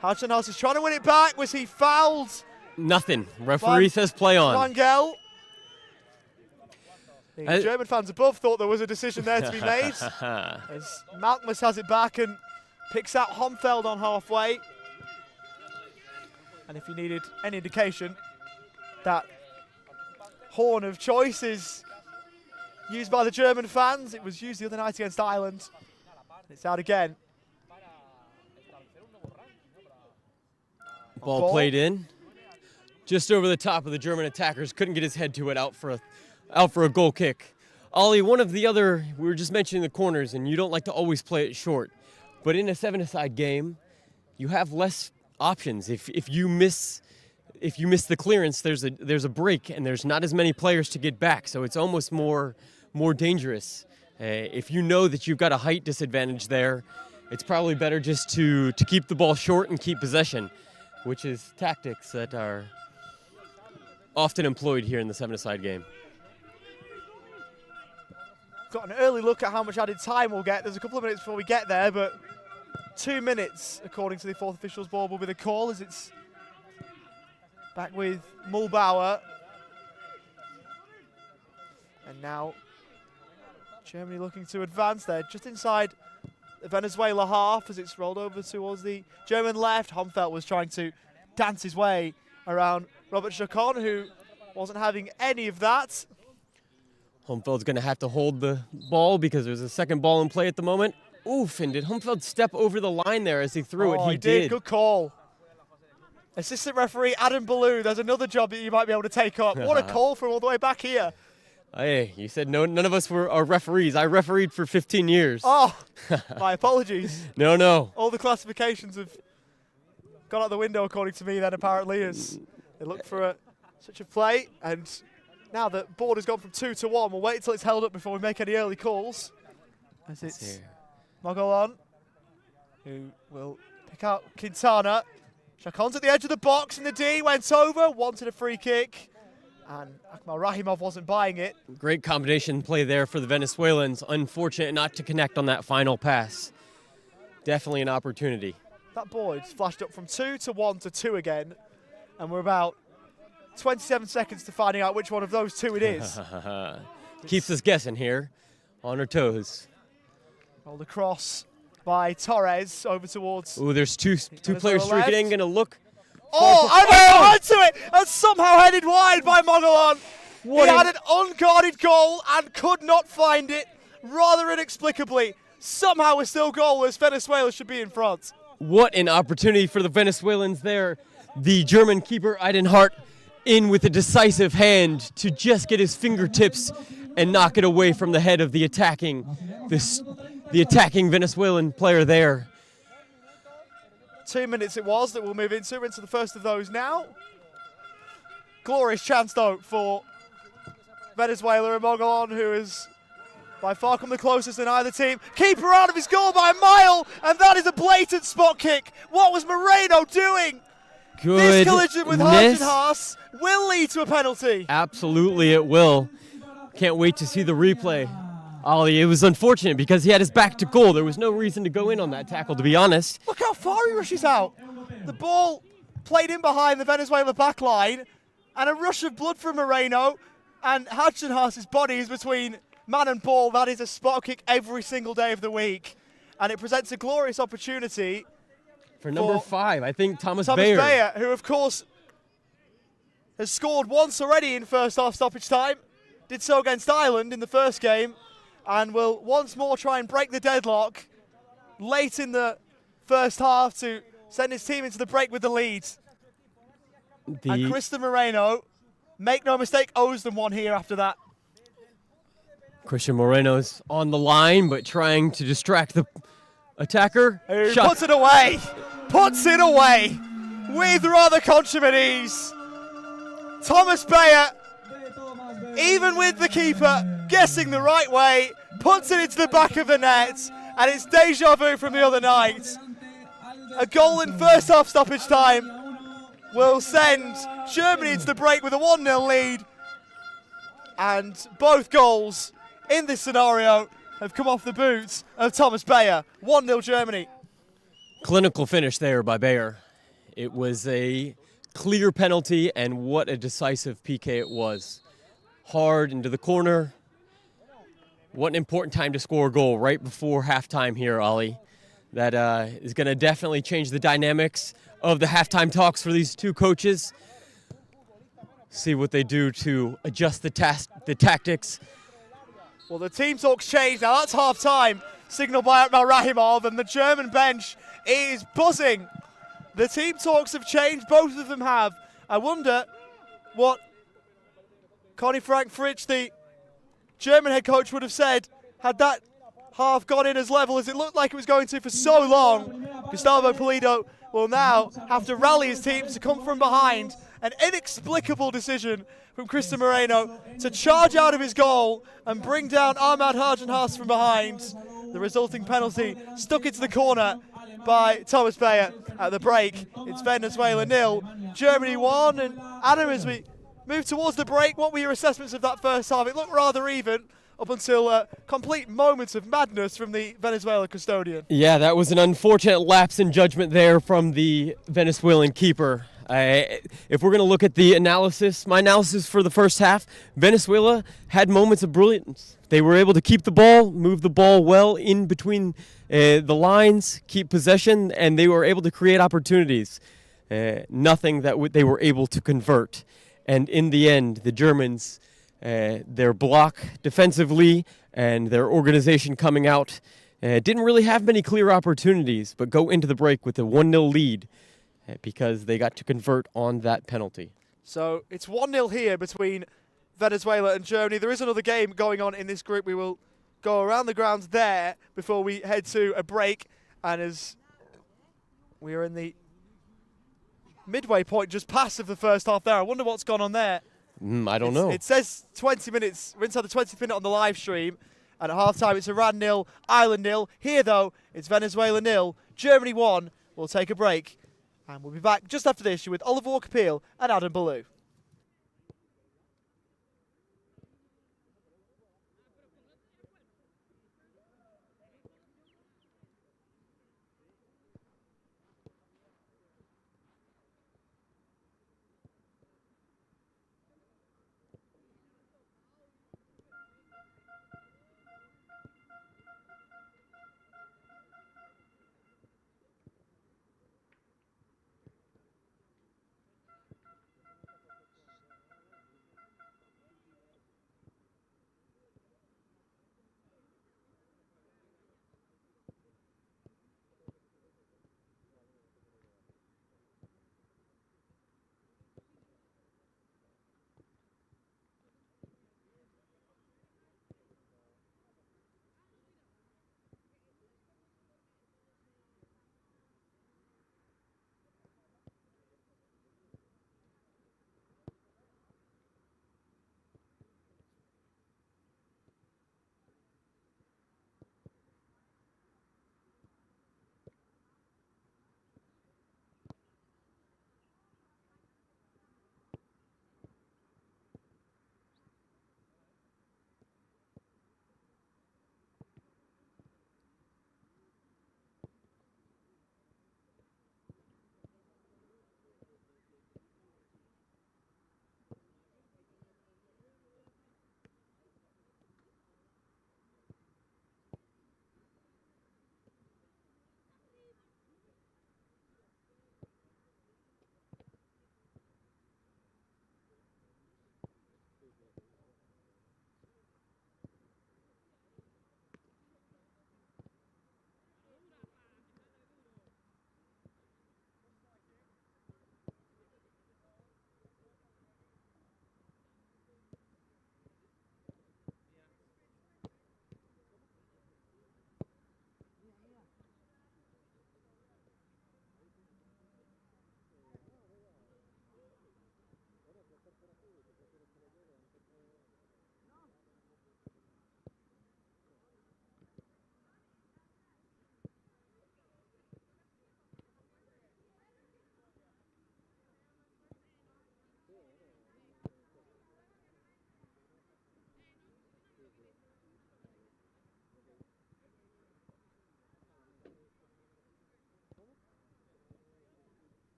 Hutchinson is trying to win it back. Was he fouled? Nothing. Referee says play on. Rangel. The German fans above thought there was a decision there to be made. As Malkmus has it back and picks out Homfeld on halfway. And if you needed any indication, that horn of choice is used by the German fans. It was used the other night against Ireland. It's out again. Ball played in. Just over the top of the German attackers. Couldn't get his head to it, out for a goal kick. Ollie, one of the other, we were just mentioning the corners, and you don't like to always play it short. But in a 7-a-side game, you have less options. If you miss the clearance, there's a break, and there's not as many players to get back. So it's almost more dangerous. If you know that you've got a height disadvantage there, it's probably better just to keep the ball short and keep possession, which is tactics that are often employed here in the 7-a-side game. Got an early look at how much added time we'll get. There's a couple of minutes before we get there, but 2 minutes, according to the fourth official's board, will be the call as it's back with Mulbauer. And now Germany looking to advance there, just inside the Venezuela half as it's rolled over towards the German left. Homfeld was trying to dance his way around Robert Chacon, who wasn't having any of that. Homfeld's going to have to hold the ball because there's a second ball in play at the moment. Oof, and did Homfeld step over the line there as he threw it? He did. Good call. Assistant referee Adam Ballou, there's another job that you might be able to take up. What a call from all the way back here. Hey, you said none of us are referees. I refereed for 15 years. Oh, my apologies. No. All the classifications have gone out the window, according to me, then, apparently, as they look for such a play. And now the board has gone from 2 to 1. We'll wait until it's held up before we make any early calls. As it's Mogolon, who will pick out Quintana. Chacon's at the edge of the box, and the D went over, wanted a free kick. And Akmal Rahimov wasn't buying it. Great combination play there for the Venezuelans. Unfortunate not to connect on that final pass. Definitely an opportunity. That board's flashed up from 2 to 1 to 2 again. And we're about 27 seconds to finding out which one of those two it is. Keeps us guessing here, on our toes. Rolled across by Torres over towards... Ooh, there's two players streaking, going to look... Oh, I went to it and somehow headed wide by Mogolon. He had an unguarded goal and could not find it, rather inexplicably. Somehow we're still goalless. Venezuela should be in front. What an opportunity for the Venezuelans there. The German keeper, Eidenhardt, in with a decisive hand to just get his fingertips and knock it away from the head of the attacking Venezuelan player there. 2 minutes it was that we'll move into the first of those now. Glorious chance, though, for Venezuela and Mogolon, who has by far come the closest in either team. Keeper out of his goal by a mile, and that is a blatant spot kick. What was Moreno doing? This collision with Haas will lead to a penalty. Absolutely it will. Can't wait to see the replay. Ollie, it was unfortunate because he had his back to goal. There was no reason to go in on that tackle, to be honest. Look how far he rushes out. The ball played in behind the Venezuela back line, and a rush of blood from Moreno, and Haas' body is between man and ball. That is a spot kick every single day of the week, and it presents a glorious opportunity for number 5, I think Thomas Bayer, Bayer, who of course has scored once already in first half stoppage time. Did so against Ireland in the first game, and will once more try and break the deadlock late in the first half to send his team into the break with the lead. And Cristian Moreno, make no mistake, owes them one here after that. Cristian Moreno's on the line, but trying to distract the attacker. Who puts it away. Puts it away with rather consummate ease. Thomas Bayer, even with the keeper guessing the right way, puts it into the back of the net, and it's deja vu from the other night. A goal in first half stoppage time will send Germany into the break with a 1-0 lead. And both goals in this scenario have come off the boots of Thomas Bayer. 1-0 Germany. Clinical finish there by Bayer. It was a clear penalty, and what a decisive PK it was. Hard into the corner. What an important time to score a goal right before halftime here, Ollie. That is going to definitely change the dynamics of the halftime talks for these two coaches. See what they do to adjust the tactics. Well, the team talks changed. Now that's half-time, signaled by Akmal Rahimov, and the German bench is buzzing. The team talks have changed, both of them have. I wonder what Conny Frank-Fritsch, the German head coach, would have said had that half gone in as level as it looked like it was going to for so long. Gustavo Pulido will now have to rally his teams to come from behind. An inexplicable decision from Cristian Moreno to charge out of his goal and bring down Ahmad Harjenhaas from behind. The resulting penalty stuck into the corner by Thomas Bayer at the break. It's Venezuela 0, Germany 1. And Adam, as we move towards the break, what were your assessments of that first half? It looked rather even up until complete moments of madness from the Venezuela custodian. Yeah, that was an unfortunate lapse in judgment there from the Venezuelan keeper. If we're going to look at the analysis, my analysis for the first half, Venezuela had moments of brilliance. They were able to keep the ball, move the ball well in between the lines, keep possession, and they were able to create opportunities. Nothing that they were able to convert. And in the end, the Germans, their block defensively and their organization coming out, didn't really have many clear opportunities, but go into the break with a 1-0 lead because they got to convert on that penalty. So it's 1-0 here between Venezuela and Germany. There is another game going on in this group. We will go around the grounds there before we head to a break. And as we are in the midway point, just past of the first half there, I wonder what's gone on there. I don't know. It says 20 minutes. We're inside the 20th minute on the live stream. And at half-time, it's Iran 0, Ireland 0. Here, though, it's Venezuela 0, Germany 1. We'll take a break. And we'll be back just after this with Oliver Walker-Peel and Adam Ballou.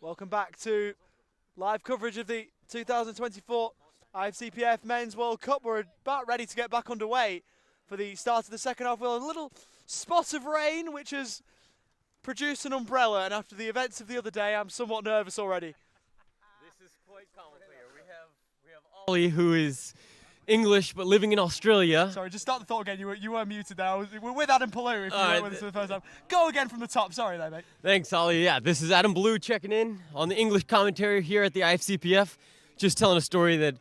Welcome back to live coverage of the 2024 IFCPF Men's World Cup. We're about ready to get back underway for the start of the second half with a little spot of rain which has produced an umbrella, and after the events of the other day I'm somewhat nervous already. This is quite comical here. We have Ollie, who is English but living in Australia. Sorry, just start the thought again. You were muted there. We're with Adam Palou if you weren't with us for the first time. Go again from the top. Sorry there, mate. Thanks, Ollie. Yeah, this is Adam Blue checking in on the English commentary here at the IFCPF. Just telling a story that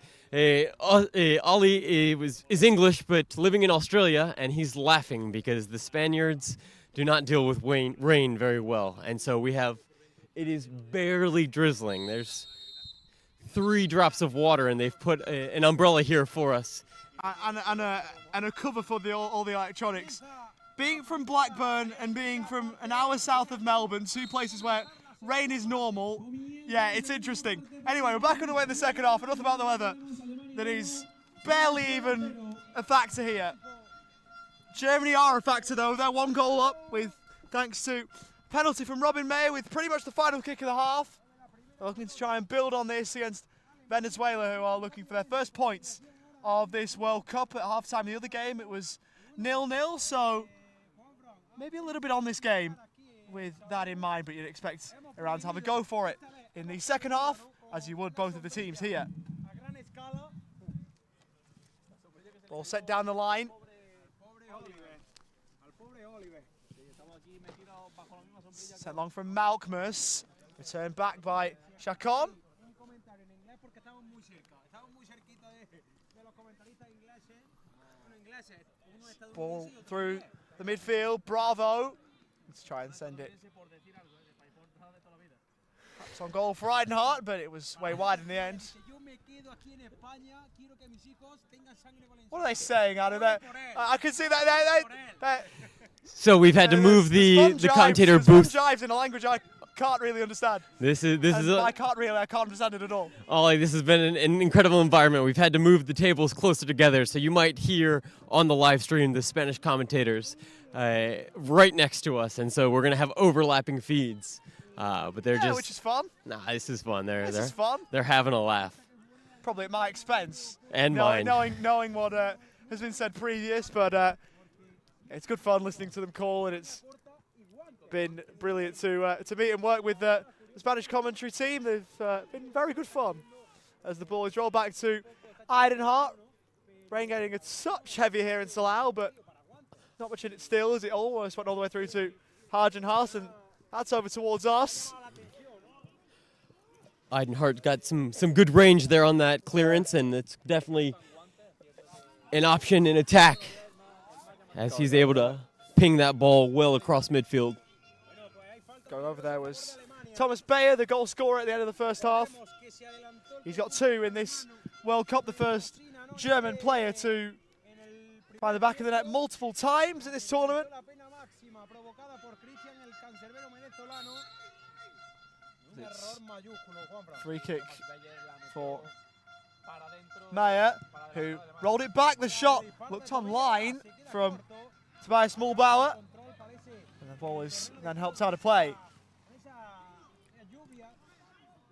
Ollie is English but living in Australia, and he's laughing because the Spaniards do not deal with rain very well. And so it is barely drizzling. There's 3 drops of water, and they've put an umbrella here for us. And a cover for all the electronics. Being from Blackburn and being from an hour south of Melbourne, 2 places where rain is normal, yeah, it's interesting. Anyway, we're back underway in the second half. Enough about the weather. That is barely even a factor here. Germany are a factor though. They're 1 goal up thanks to penalty from Robin Mayer with pretty much the final kick of the half. They're looking to try and build on this against Venezuela, who are looking for their first points of this World Cup. At half-time the other game, it was 0-0, so maybe a little bit on this game with that in mind, but you'd expect Iran to have a go for it in the second half, as you would both of the teams here. Ball set down the line. Sent long from Malkmus. Returned back by Chacon. Ball through the midfield. Bravo. Let's try and send it. Perhaps on goal for Eidenhardt, but it was way wide in the end. What are they saying out of there? I can see that. So we've had to move the commentator booth. Jives in a language I can't really understand. I can't understand it at all. Ollie, this has been an incredible environment. We've had to move the tables closer together, so you might hear on the live stream the Spanish commentators right next to us, and so we're gonna have overlapping feeds. But they're just, which is fun. Nah, this is fun. This is fun. They're having a laugh. Probably at my expense. And mine. Knowing what has been said previous, but it's good fun listening to them call, and it's been brilliant to meet and work with the Spanish commentary team. They've been very good fun as the ball is rolled back to Eidenhardt. Rain getting a touch heavy here in Salou, but not much in it still, as it almost went all the way through to Hargenhaus, and that's over towards us. Eidenhardt got some good range there on that clearance, and it's definitely an option in attack as he's able to ping that ball well across midfield. Going over there was Thomas Bayer, the goal scorer at the end of the first half. He's got 2 in this World Cup, the first German player to find the back of the net multiple times in this tournament. It's free kick for Mayer, who rolled it back. The shot looked online from Tobias Muhlbauer. And the ball is then helped out of play.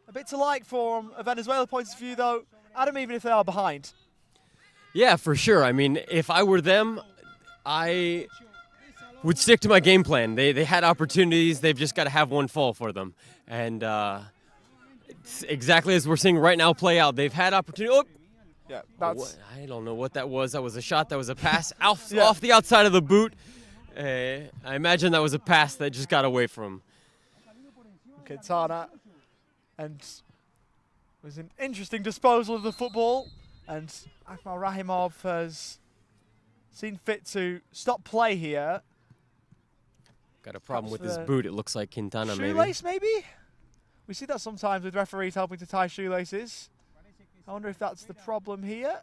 A bit to like from a Venezuela point of view, though, Adam, even if they are behind. Yeah, for sure. I mean, if I were them, I would stick to my game plan. They had opportunities. They've just got to have one fall for them. And it's exactly as we're seeing right now play out. They've had opportunity. Oh, yeah, I don't know what that was. That was a shot. That was a pass off the outside of the boot. I imagine that was a pass that just got away from Quintana. And it was an interesting disposal of the football. And Akmal Rahimov has seen fit to stop play here. Got a problem with his boot. It looks like Quintana shoelace maybe? We see that sometimes with referees helping to tie shoelaces. I wonder if that's the problem here.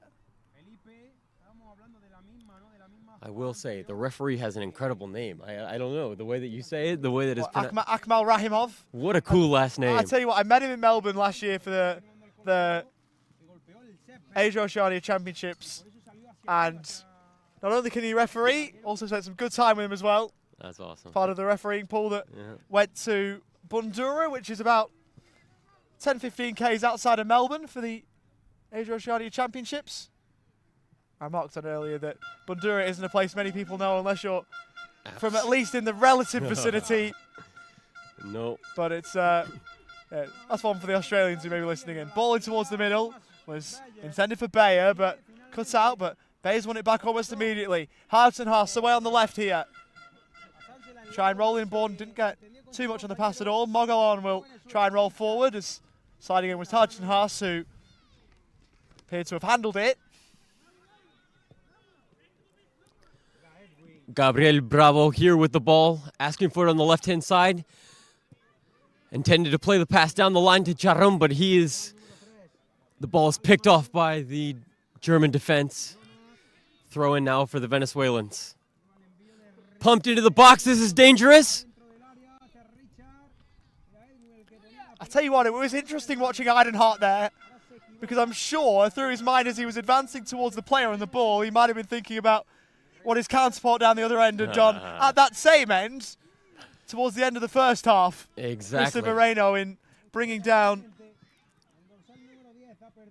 I will say, the referee has an incredible name. I don't know, the way that you say it, the way that it's pronounced. Akmal Rahimov. What a cool last name. I'll tell you what, I met him in Melbourne last year for the Asia Oceania Championships. And not only can he referee, also spent some good time with him as well. That's awesome. Part of the refereeing pool that went to Bundura, which is about 10-15 Ks outside of Melbourne for the Asia Oceania Championships. I marked on earlier that Bundoora isn't a place many people know unless you're from at least in the relative vicinity. No. But it's yeah, that's one for the Australians who may be listening in. Ball in towards the middle was intended for Bayer, but cut out. But Bayer's won it back almost immediately. Hudson Haas away on the left here. Try and roll in. Borden didn't get too much on the pass at all. Mogollon will try and roll forward as sliding in was Hudson Haas, who appeared to have handled it. Gabriel Bravo here with the ball, asking for it on the left-hand side. Intended to play the pass down the line to Charon, but the ball is picked off by the German defense. Throw in now for the Venezuelans. Pumped into the box, this is dangerous. I tell you what, it was interesting watching Eidenhardt there, because I'm sure through his mind as he was advancing towards the player and the ball, he might have been thinking about what his counterpart down the other end had done at that same end towards the end of the first half. Exactly. Mr. Moreno in bringing down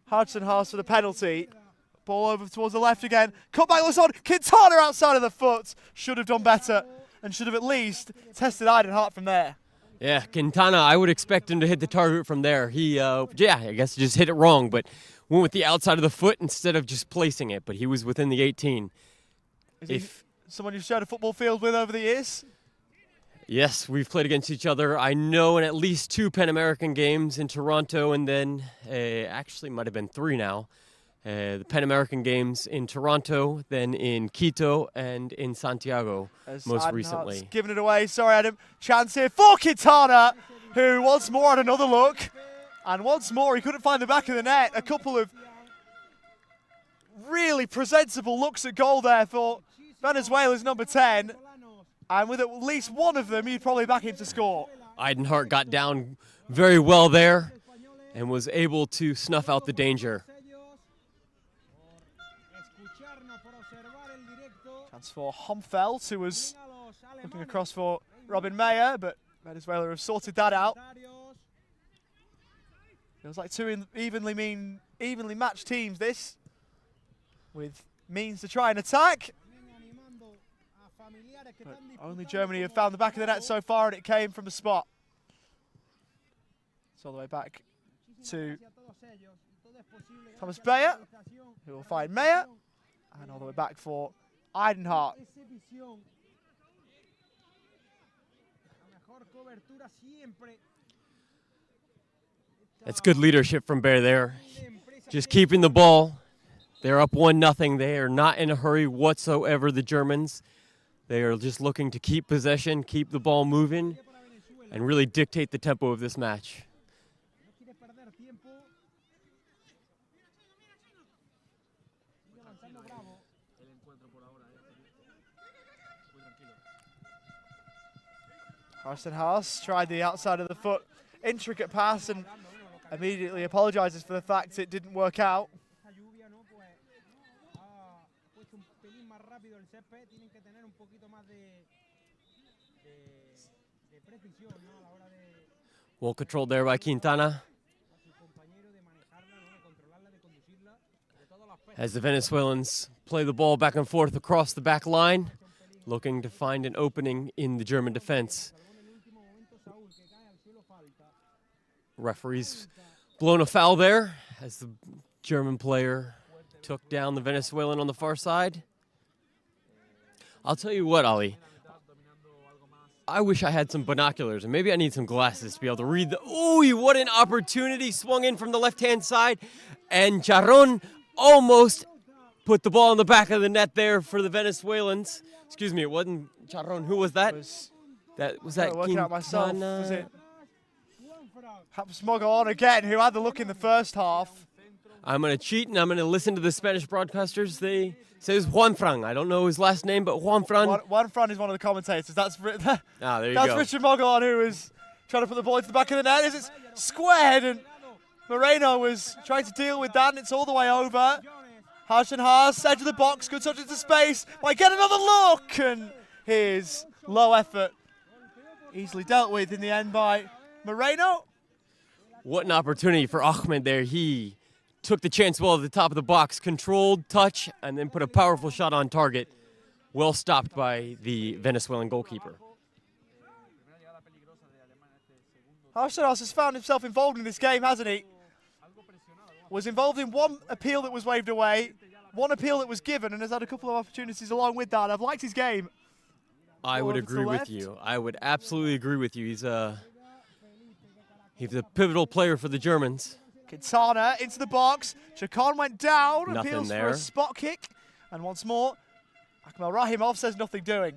Hudson Haas for the penalty. Ball over towards the left again. Cut back was on. Quintana outside of the foot. Should have done better and should have at least tested Eidenhardt from there. Yeah, Quintana, I would expect him to hit the target from there. He, I guess he just hit it wrong, but went with the outside of the foot instead of just placing it, but he was within the 18. Is he someone you've shared a football field with over the years? Yes, we've played against each other. I know in at least 2 Pan American games in Toronto, and then actually might have been 3 now. The Pan American games in Toronto, then in Quito, and in Santiago most recently. Giving it away. Sorry, Adam. Chance here for Quintana, who once more had another look. And once more, he couldn't find the back of the net. A couple of really presentable looks at goal there for Venezuela's number 10. And with at least one of them, you'd probably back him to score. Eidenhardt got down very well there and was able to snuff out the danger. Chance for Homfeld, who was looking across for Robin Mayer, but Venezuela have sorted that out. Feels like 2 evenly matched teams, this, with means to try and attack. But only Germany have found the back of the net so far, and it came from the spot. It's all the way back to Thomas Bayer, who will find Mayer, and all the way back for Eidenhardt. That's good leadership from Bayer there. Just keeping the ball. They're up 1-0. They are not in a hurry whatsoever, the Germans. They are just looking to keep possession, keep the ball moving, and really dictate the tempo of this match. Hudson Haas tried the outside of the foot, intricate pass, and immediately apologizes for the fact it didn't work out. Well controlled there by Quintana. As the Venezuelans play the ball back and forth across the back line, looking to find an opening in the German defense. Referee's blown a foul there as the German player took down the Venezuelan on the far side. I'll tell you what, Ali. I wish I had some binoculars, and maybe I need some glasses to be able to read the... Ooh, what an opportunity. Swung in from the left-hand side, and Charon almost put the ball in the back of the net there for the Venezuelans. Excuse me, it wasn't Charon. Who was that? Was that working out myself. Was it Smuggle on again, who had the look in the first half? I'm going to cheat, and I'm going to listen to the Spanish broadcasters. They says Juanfran. I don't know his last name, but Juanfran. Juanfran is one of the commentators. That's there you that's go. Richard Mogollon, who was trying to put the ball into the back of the net. As it's squared, and Moreno was trying to deal with that, and it's all the way over. Hudson Haas, edge of the box, good touch into space. Might get another look, and here's low effort. Easily dealt with in the end by Moreno. What an opportunity for Ahmed there. He took the chance well at the top of the box, controlled, touch, and then put a powerful shot on target. Well stopped by the Venezuelan goalkeeper. Arsenal has found himself involved in this game, hasn't he? Was involved in one appeal that was waved away, one appeal that was given, and has had a couple of opportunities along with that. I've liked his game. I would agree with you. I would absolutely agree with you. He's a pivotal player for the Germans. Quintana into the box. Chacon went down. Nothing Appeals there. for a spot kick. And once more, Akmal Rahimov says nothing doing.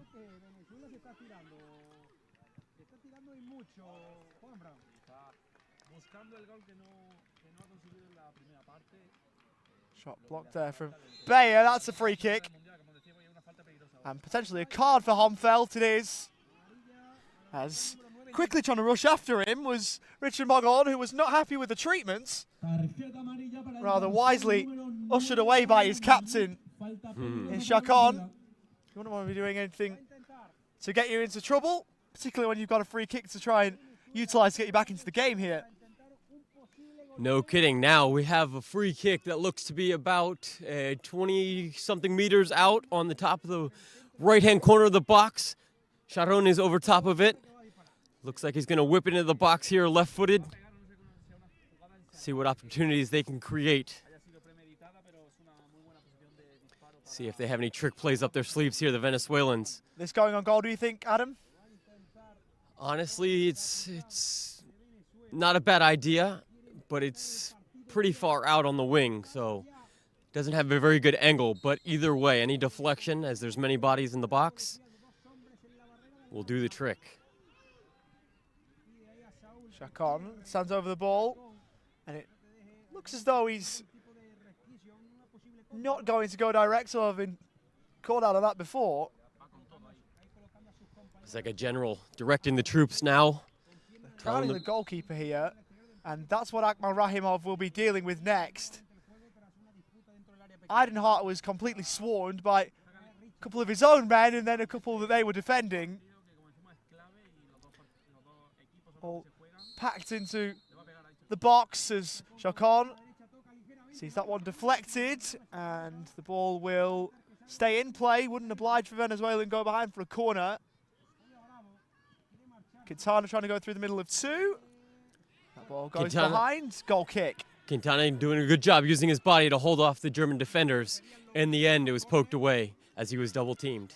Shot blocked there from Bayer. That's a free kick. And potentially a card for Homfeld it is. As quickly trying to rush after him was Richard Mogon, who was not happy with the treatment. Rather wisely ushered away by his captain, in Chacon. You wouldn't want to be doing anything to get you into trouble, particularly when you've got a free kick to try and utilise to get you back into the game here. No kidding. Now we have a free kick that looks to be about 20-something meters out on the top of the right-hand corner of the box. Sharon is over top of it. Looks like he's going to whip it into the box here, left-footed. See what opportunities they can create. See if they have any trick plays up their sleeves here, the Venezuelans. This going on goal, do you think, Adam? Honestly, it's not a bad idea, but it's pretty far out on the wing, so doesn't have a very good angle. But either way, any deflection, as there's many bodies in the box, will do the trick. Chacon stands over the ball, and it looks as though he's not going to go direct, so I've been called out on that before. It's like a general directing the troops now. Crowding the goalkeeper here, and that's what Akmal Rahimov will be dealing with next. Eidenhardt was completely swarmed by a couple of his own men and then a couple that they were defending. All packed into the box as Chacon sees that one deflected, and the ball will stay in play. Wouldn't oblige for Venezuela and go behind for a corner. Quintana trying to go through the middle of two. That ball goes behind. Goal kick. Quintana doing a good job using his body to hold off the German defenders. In the end, it was poked away as he was double teamed.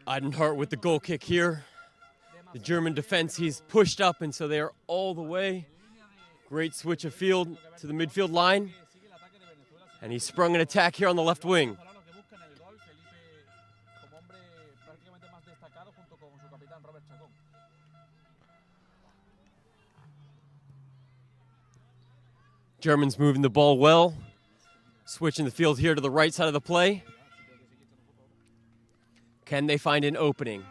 Eidenhardt with the goal kick here. The German defense, he's pushed up, and so they are all the way. Great switch of field to the midfield line. And he sprung an attack here on the left wing. Germans moving the ball well. Switching the field here to the right side of the play. Can they find an opening?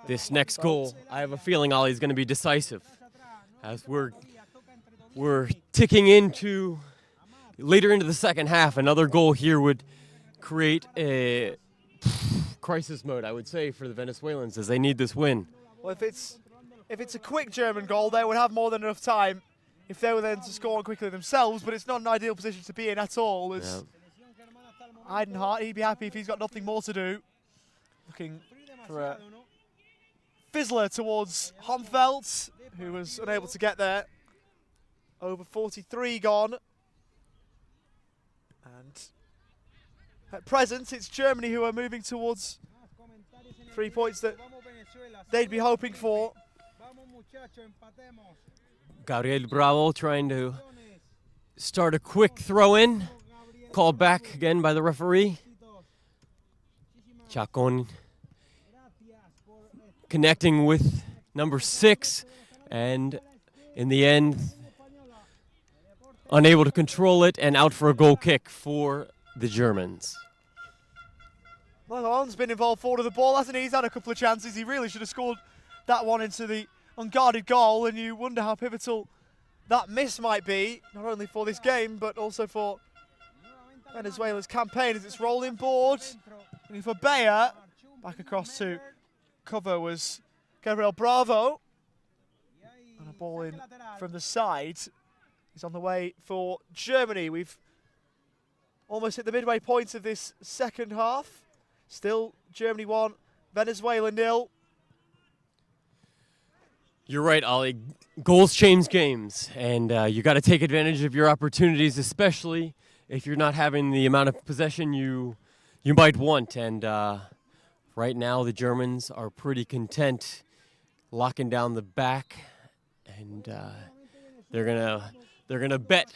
This next goal, I have a feeling, Ali, is going to be decisive. As we're ticking into later into the second half, another goal here would create a crisis mode, I would say, for the Venezuelans as they need this win. Well, if it's a quick German goal, they would have more than enough time if they were then to score quickly themselves, but it's not an ideal position to be in at all. As Eidenhardt, he'd be happy if he's got nothing more to do. Looking for a fizzler towards Homfeld, who was unable to get there. Over 43 gone. And at present, it's Germany who are moving towards 3 points that they'd be hoping for. Gabriel Bravo trying to start a quick throw-in. Called back again by the referee. Chacon connecting with number 6, and in the end, unable to control it and out for a goal kick for the Germans. Mogon's been involved forward of the ball, hasn't he? He's had a couple of chances. He really should have scored that one into the unguarded goal, and you wonder how pivotal that miss might be, not only for this game, but also for Venezuela's campaign as it's rolling board. Looking for Bayer. Back across to cover was Gabriel Bravo. And a ball in from the side. He's on the way for Germany. We've almost hit the midway point of this second half. Still Germany 1, Venezuela 0. You're right, Ollie. Goals change games, and you got to take advantage of your opportunities, especially if you're not having the amount of possession you might want. And right now, the Germans are pretty content locking down the back, and they're gonna bet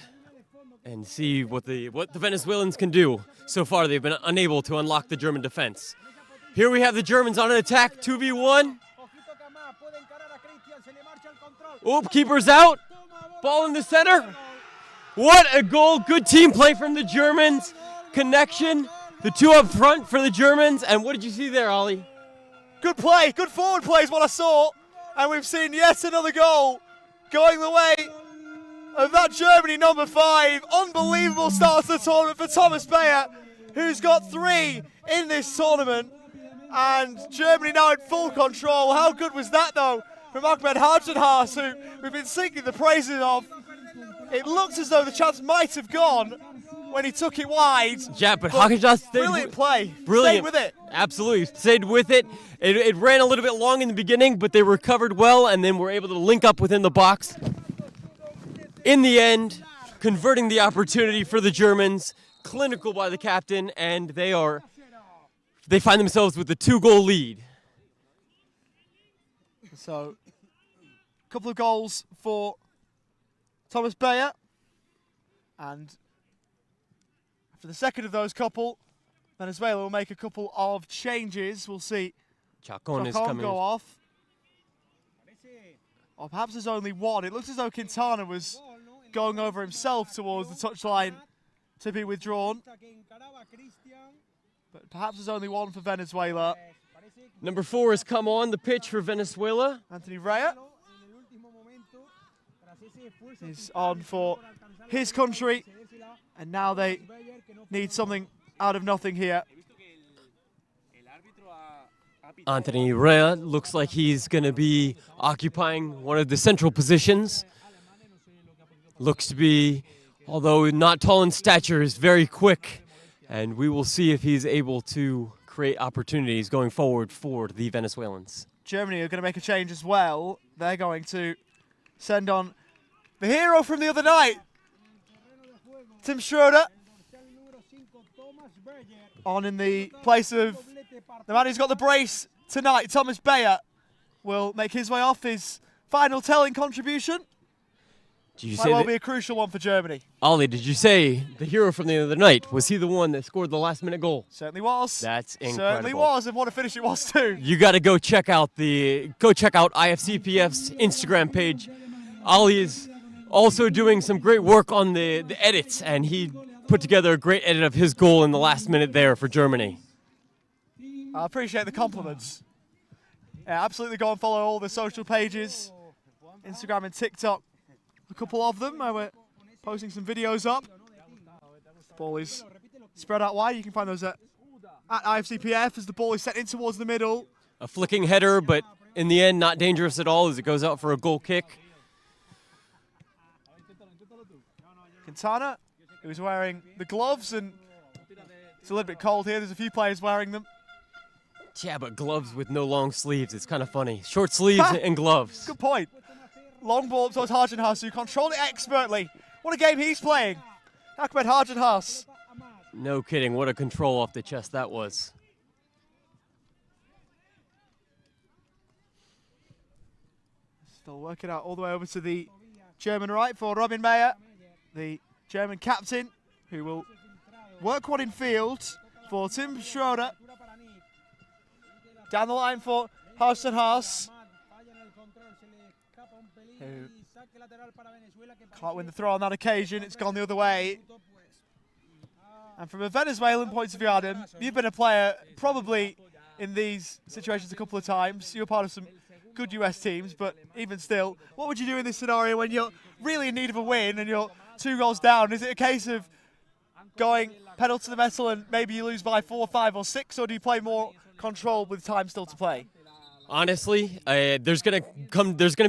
and see what the Venezuelans can do. So far, they've been unable to unlock the German defense. Here we have the Germans on an attack, 2v1. Oop, keeper's out. Ball in the center. What a goal. Good team play from the Germans. Connection. The two up front for the Germans. And what did you see there, Ollie? Good play. Good forward play is what I saw. And we've seen yet another goal going the way of that Germany number 5. Unbelievable start to the tournament for Thomas Bayer, who's got 3 in this tournament. And Germany now in full control. How good was that, though, from Ahmed Harjenhaas, who we've been singing the praises of. It looked as though the chance might have gone when he took it wide. Yeah, but Harjenhaas stayed brilliant play. Brilliant. Stayed with it. Absolutely. Stayed with it. It ran a little bit long in the beginning, but they recovered well and then were able to link up within the box. In the end, converting the opportunity for the Germans, clinical by the captain, and they find themselves with a 2-goal lead. So, a couple of goals for Thomas Bayer. And after the second of those couple, Venezuela will make a couple of changes. We'll see Chacon is Chacon coming go off. Or perhaps there's only one. It looks as though Quintana was going over himself towards the touchline to be withdrawn. But perhaps there's only one for Venezuela. Number 4 has come on the pitch for Venezuela. Anthony Rea is on for his country. And now they need something out of nothing here. Anthony Rea looks like he's going to be occupying one of the central positions. Looks to be, although not tall in stature, is very quick. And we will see if he's able to create opportunities going forward for the Venezuelans. Germany are going to make a change as well. They're going to send on the hero from the other night, Tim Schroeder, on in the place of the man who's got the brace tonight. Thomas Bayer will make his way off, his final telling contribution. Might well be a crucial one for Germany. Ollie, did you say the hero from the other night? Was he the one that scored the last-minute goal? Certainly was. That's incredible. Certainly was, and what a finish it was too. You got to go check out IFCPF's Instagram page. Ollie is also doing some great work on the edits, and he put together a great edit of his goal in the last minute there for Germany. I appreciate the compliments. Yeah, absolutely go and follow all the social pages, Instagram and TikTok. A couple of them. We're posting some videos up. The ball is spread out wide. You can find those at IFCPF as the ball is set in towards the middle. A flicking header, but in the end, not dangerous at all as it goes out for a goal kick. Quintana, who's wearing the gloves, and it's a little bit cold here. There's a few players wearing them. Yeah, but gloves with no long sleeves. It's kind of funny. Short sleeves and gloves. Good point. Long ball towards Harjenhaas, who controlled it expertly. What a game he's playing. Ahmed Harjenhaas. No kidding. What a control off the chest that was. Still working out all the way over to the German right for Robin Meyer, the German captain, who will work one in field for Tim Schroeder. Down the line for Harjenhaas, who can't win the throw on that occasion. It's gone the other way. And from a Venezuelan point of view, Adam, you've been a player probably in these situations a couple of times. You're part of some good US teams, but even still, what would you do in this scenario when you're really in need of a win and you're 2 goals down? Is it a case of going pedal to the metal and maybe you lose by 4, 5, or 6, or do you play more controlled with time still to play? Honestly, there's gonna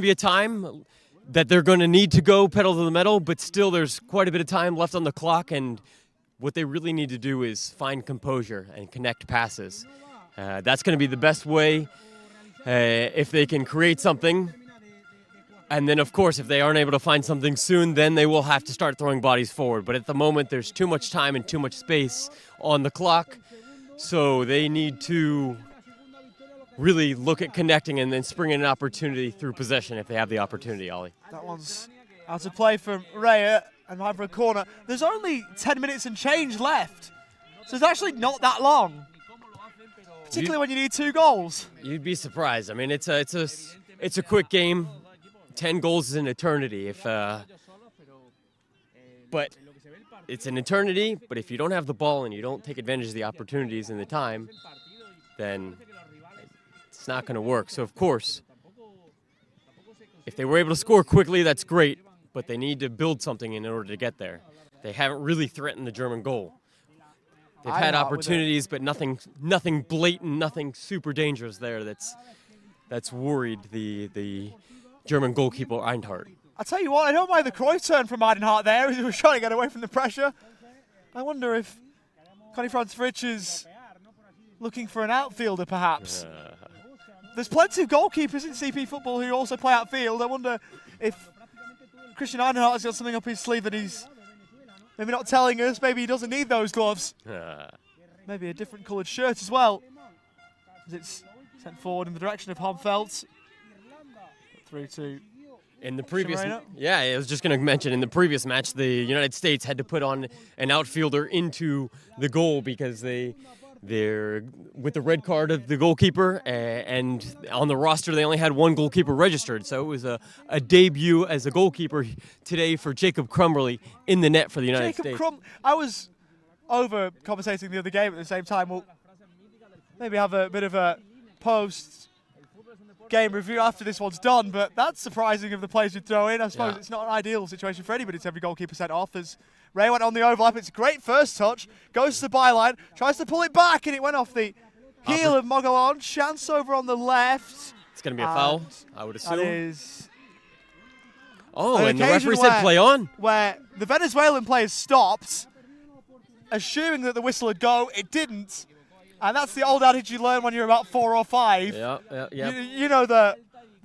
be a time that they're gonna need to go pedal to the metal, but still there's quite a bit of time left on the clock, and what they really need to do is find composure and connect passes. That's gonna be the best way if they can create something. And then, of course, if they aren't able to find something soon, then they will have to start throwing bodies forward. But at the moment, there's too much time and too much space on the clock, so they need to really look at connecting and then spring in an opportunity through possession if they have the opportunity, Ollie. That one's out of play from Raya and behind for a corner. There's only 10 minutes and change left, so it's actually not that long, particularly when you need 2 goals. You'd be surprised. I mean, it's a quick game. 10 goals is an eternity. But it's an eternity. But if you don't have the ball and you don't take advantage of the opportunities and the time, then it's not going to work. So of course, if they were able to score quickly, that's great. But they need to build something in order to get there. They haven't really threatened the German goal. They've had opportunities, but nothing blatant, nothing super dangerous there. That's worried the German goalkeeper Einhardt. I'll tell you what, I don't mind the Cruyff turn from Einhardt there. He was trying to get away from the pressure. I wonder if Conny Franz Fritsch is looking for an outfielder, perhaps. There's plenty of goalkeepers in CP football who also play outfield. I wonder if Christian Einhardt has got something up his sleeve that he's maybe not telling us. Maybe he doesn't need those gloves. Maybe a different coloured shirt as well. As it's sent forward in the direction of Homfeld. Through to in the previous, I was just going to mention in the previous match, the United States had to put on an outfielder into the goal because they're with the red card of the goalkeeper, and on the roster they only had 1 goalkeeper registered. So it was a debut as a goalkeeper today for Jacob Crumberly in the net for the United States. I was over commentating the other game at the same time. We'll maybe have a bit of a post-game review after this one's done, but that's surprising of the players you throw in. I suppose it's not an ideal situation for anybody to have your goalkeeper sent off. As Ray went on the overlap, it's a great first touch, goes to the byline, tries to pull it back, and it went off the heel of Mogollon. Chance over on the left. It's going to be a foul, I would assume. That is and the referee said play on. Where the Venezuelan players stopped, assuming that the whistle would go. It didn't. And that's the old adage you learn when you're about 4 or 5. Yeah. You know the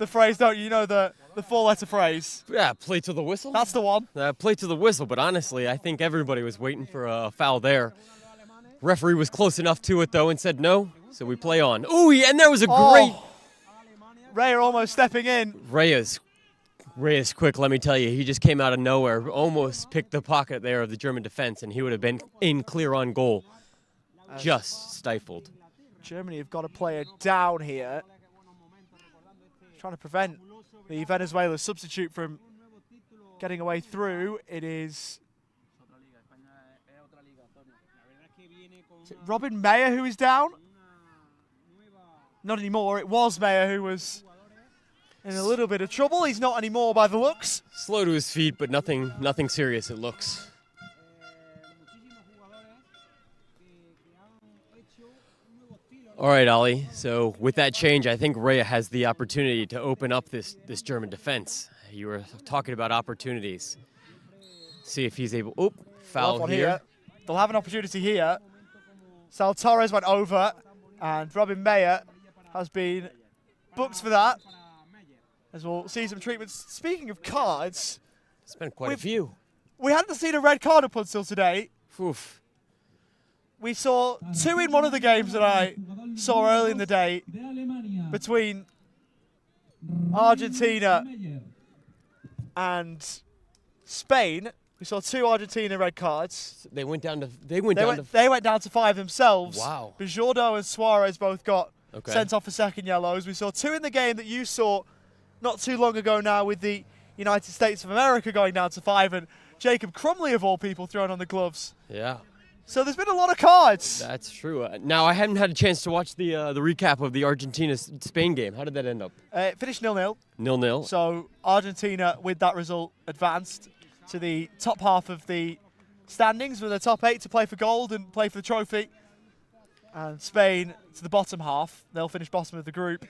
phrase, don't you? You know the 4-letter phrase. Yeah, play to the whistle. That's the one. Play to the whistle, but honestly, I think everybody was waiting for a foul there. Referee was close enough to it, though, and said no, so we play on. Ooh, and there was a great... Raya almost stepping in. Raya's quick, let me tell you. He just came out of nowhere, almost picked the pocket there of the German defense, and he would have been in clear on goal. Just stifled. Germany have got a player down here, trying to prevent the Venezuela substitute from getting away through. It is it Robin Mayer who is down? Not anymore. It was Mayer who was in a little bit of trouble. He's not anymore by the looks. Slow to his feet, but nothing serious, it looks. All right, Ollie. So with that change, I think Raya has the opportunity to open up this German defense. You were talking about opportunities. See if he's able. Oh, foul here. They'll have an opportunity here. Sal Torres went over, and Robin Mayer has been booked for that. As we'll see some treatments. Speaking of cards, it's been quite a few. We hadn't seen a red card up until today. Oof. We saw 2 in one of the games that I saw early in the day between Argentina and Spain. We saw 2 Argentina red cards. They went down to 5 themselves. Wow. Bijordo and Suarez both got sent off for second yellows. We saw 2 in the game that you saw not too long ago now with the United States of America going down to 5 and Jacob Crumley of all people throwing on the gloves. Yeah. So there's been a lot of cards. That's true. Now, I haven't had a chance to watch the recap of the Argentina-Spain game. How did that end up? It finished 0-0. 0-0. So Argentina, with that result, advanced to the top half of the standings with the top 8 to play for gold and play for the trophy. And Spain to the bottom half. They'll finish bottom of the group.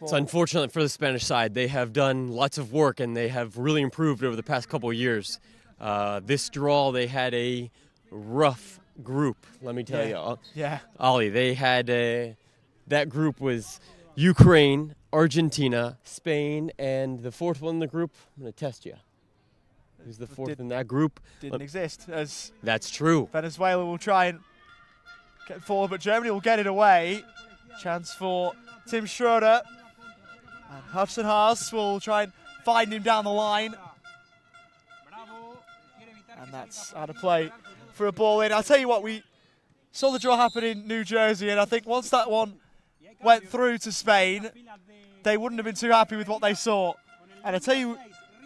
It's unfortunate for the Spanish side. They have done lots of work and they have really improved over the past couple of years. This draw, they had a rough group, let me tell you. Yeah. Ollie, they had that group was Ukraine, Argentina, Spain, and the fourth one in the group, I'm going to test you. Who's the fourth in that group? Didn't exist. As That's true. Venezuela will try and get forward, but Germany will get it away. Chance for Tim Schroeder. And Hudson Haas will try and find him down the line. And that's out of play for a ball in. I'll tell you what, we saw the draw happen in New Jersey, and I think once that one went through to Spain, they wouldn't have been too happy with what they saw. And I tell you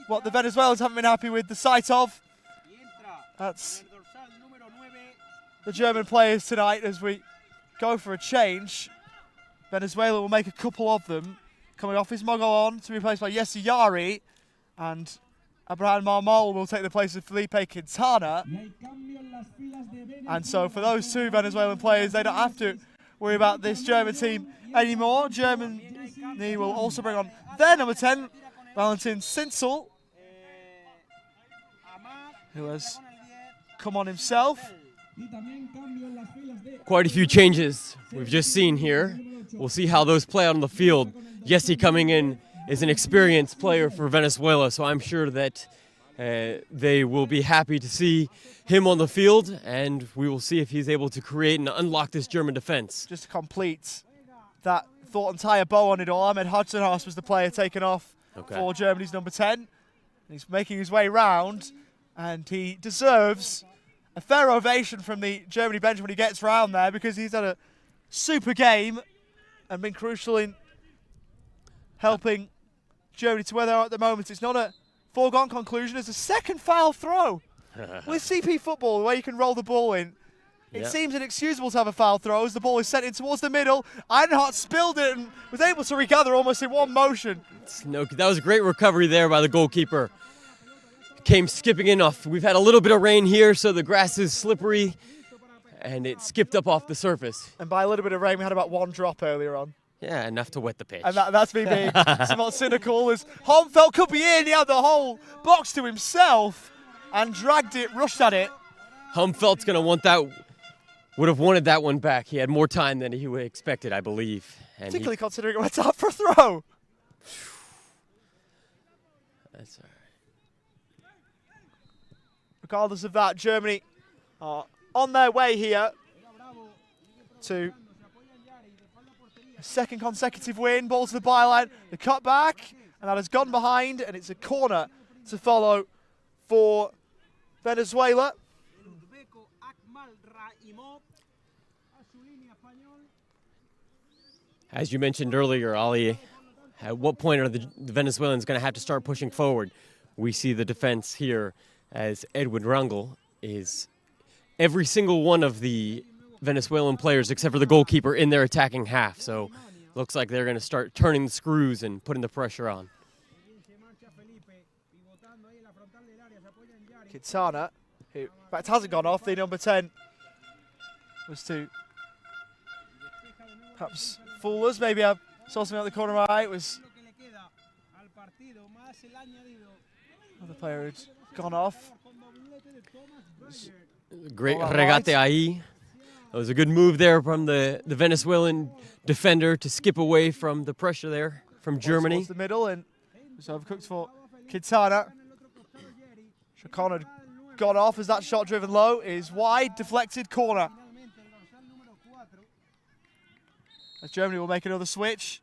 what the Venezuelans haven't been happy with the sight of. That's the German players tonight as we go for a change. Venezuela will make a couple of them. Coming off is Mogolon to be replaced by Yessi Yari, and Abraham Marmol will take the place of Felipe Quintana. And so for those two Venezuelan players, they don't have to worry about this German team anymore. Germany will also bring on their number 10, Valentin Sinsel, who has come on himself. Quite a few changes we've just seen here. We'll see how those play out on the field. Yessi coming in is an experienced player for Venezuela, so I'm sure that they will be happy to see him on the field, and we will see if he's able to create and unlock this German defense. Just to complete that thought and tie a bow on it all, Ahmed Hudson-Haas was the player taken off for Germany's number 10. He's making his way round, and he deserves a fair ovation from the Germany bench when he gets round there, because he's had a super game and been crucial in helping Germany to where they are at the moment. It's not a foregone conclusion. It's a second foul throw. With CP football, the way you can roll the ball in, it seems inexcusable to have a foul throw as the ball is sent in towards the middle. Einhardt spilled it and was able to regather almost in one motion. That was a great recovery there by the goalkeeper. Came skipping in off. We've had a little bit of rain here, so the grass is slippery, and it skipped up off the surface. And by a little bit of rain, we had about one drop earlier on. Yeah, enough to wet the pitch. And that's me being somewhat cynical, as Holmfeld could be in. He had the whole box to himself and dragged it, rushed at it. Humfeld's going to want that, would have wanted that one back. He had more time than he would have expected, I believe. And particularly considering it went out for a throw. That's all right. Regardless of that, Germany are on their way here to a second consecutive win. Ball to the byline, the cutback, and that has gone behind, and it's a corner to follow for Venezuela. As you mentioned earlier, Ali, at what point are the Venezuelans going to have to start pushing forward? We see the defense here as Edwin Rangel is every single one of the Venezuelan players except for the goalkeeper in their attacking half. So looks like they're going to start turning the screws and putting the pressure on. Quintana, who in fact hasn't gone off, the number 10 was to perhaps fool us. Maybe I saw something at the corner of my eye. It was another player who'd gone off. Great regate ahí. It was a good move there from the Venezuelan defender to skip away from the pressure there from Germany. Towards the middle, and it was overcooked for Quintana. Chacon had gone off as that shot driven low is wide, deflected corner. As Germany will make another switch.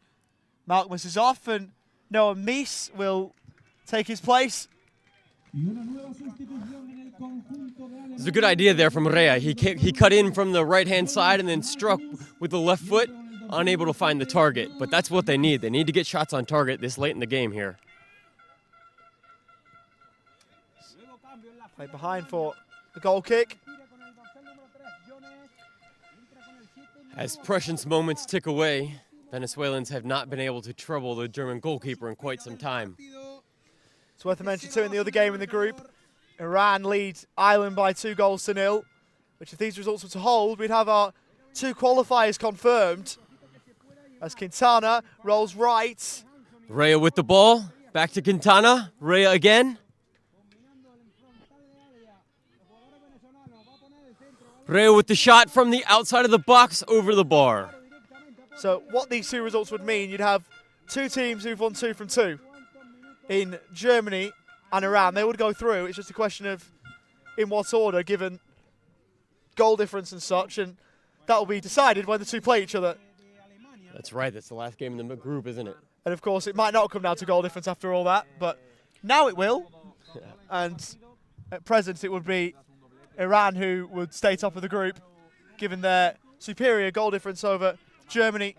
Malkmus is off, and Noah Mies will take his place. It's a good idea there from Rea. He cut in from the right-hand side and then struck with the left foot, unable to find the target. But that's what they need. They need to get shots on target this late in the game here. Play behind for the goal kick. As precious moments tick away, Venezuelans have not been able to trouble the German goalkeeper in quite some time. It's worth a mention too in the other game in the group. Iran lead Ireland by 2-0, which if these results were to hold, we'd have our 2 qualifiers confirmed. As Quintana rolls right. Raya with the ball. Back to Quintana. Raya again. Raya with the shot from the outside of the box over the bar. So what these 2 results would mean, you'd have 2 teams who've won 2 from 2 in Germany and Iran. They would go through. It's just a question of in what order, given goal difference and such, and that will be decided when the 2 play each other. That's right. That's the last game in the group, isn't it? And of course, it might not come down to goal difference after all that, but now it will. And at present, it would be Iran who would stay top of the group, given their superior goal difference over Germany.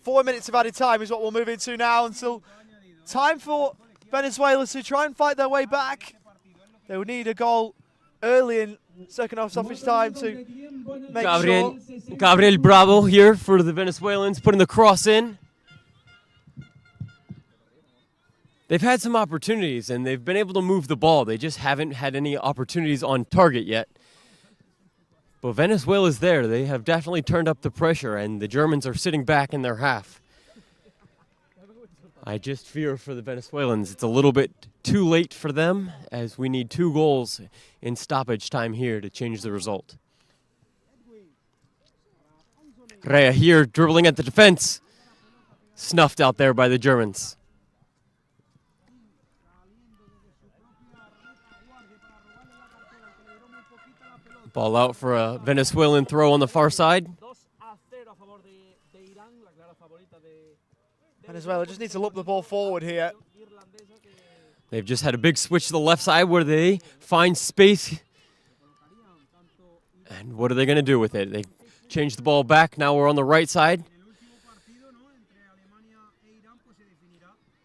Four minutes of added time is what we'll move into now until time for Venezuela to try and fight their way back. They would need a goal early in second half stoppage time to make sure. Gabriel Bravo here for the Venezuelans, putting the cross in. They've had some opportunities and they've been able to move the ball. They just haven't had any opportunities on target yet. But Venezuela's there. They have definitely turned up the pressure, and the Germans are sitting back in their half. I just fear for the Venezuelans. It's a little bit too late for them, as we need 2 goals in stoppage time here to change the result. Raya here dribbling at the defense. Snuffed out there by the Germans. Ball out for a Venezuelan throw on the far side. Venezuela just needs to look the ball forward here. They've just had a big switch to the left side where they find space. And what are they going to do with it? They changed the ball back. Now we're on the right side.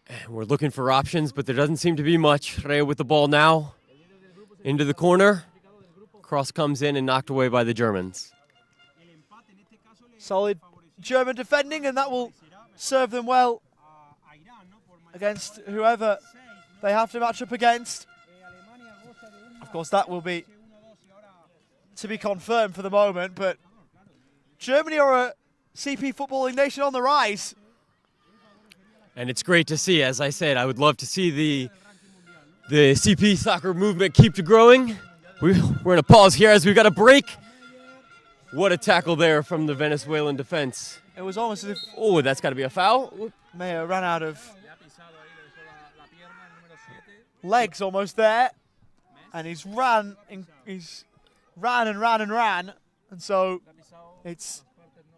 And we're looking for options, but there doesn't seem to be much. Raya with the ball now. Into the corner. Cross comes in and knocked away by the Germans. Solid German defending, and that will serve them well against whoever they have to match up against. Of course, that will be to be confirmed for the moment, but Germany are a CP footballing nation on the rise. And it's great to see. As I said, I would love to see the CP soccer movement keep growing. We're going to pause here as we've got a break. What a tackle there from the Venezuelan defense. It was almost as if Oh, that's got to be a foul. Mayo ran out of legs almost there. And he's ran and ran. And so it's...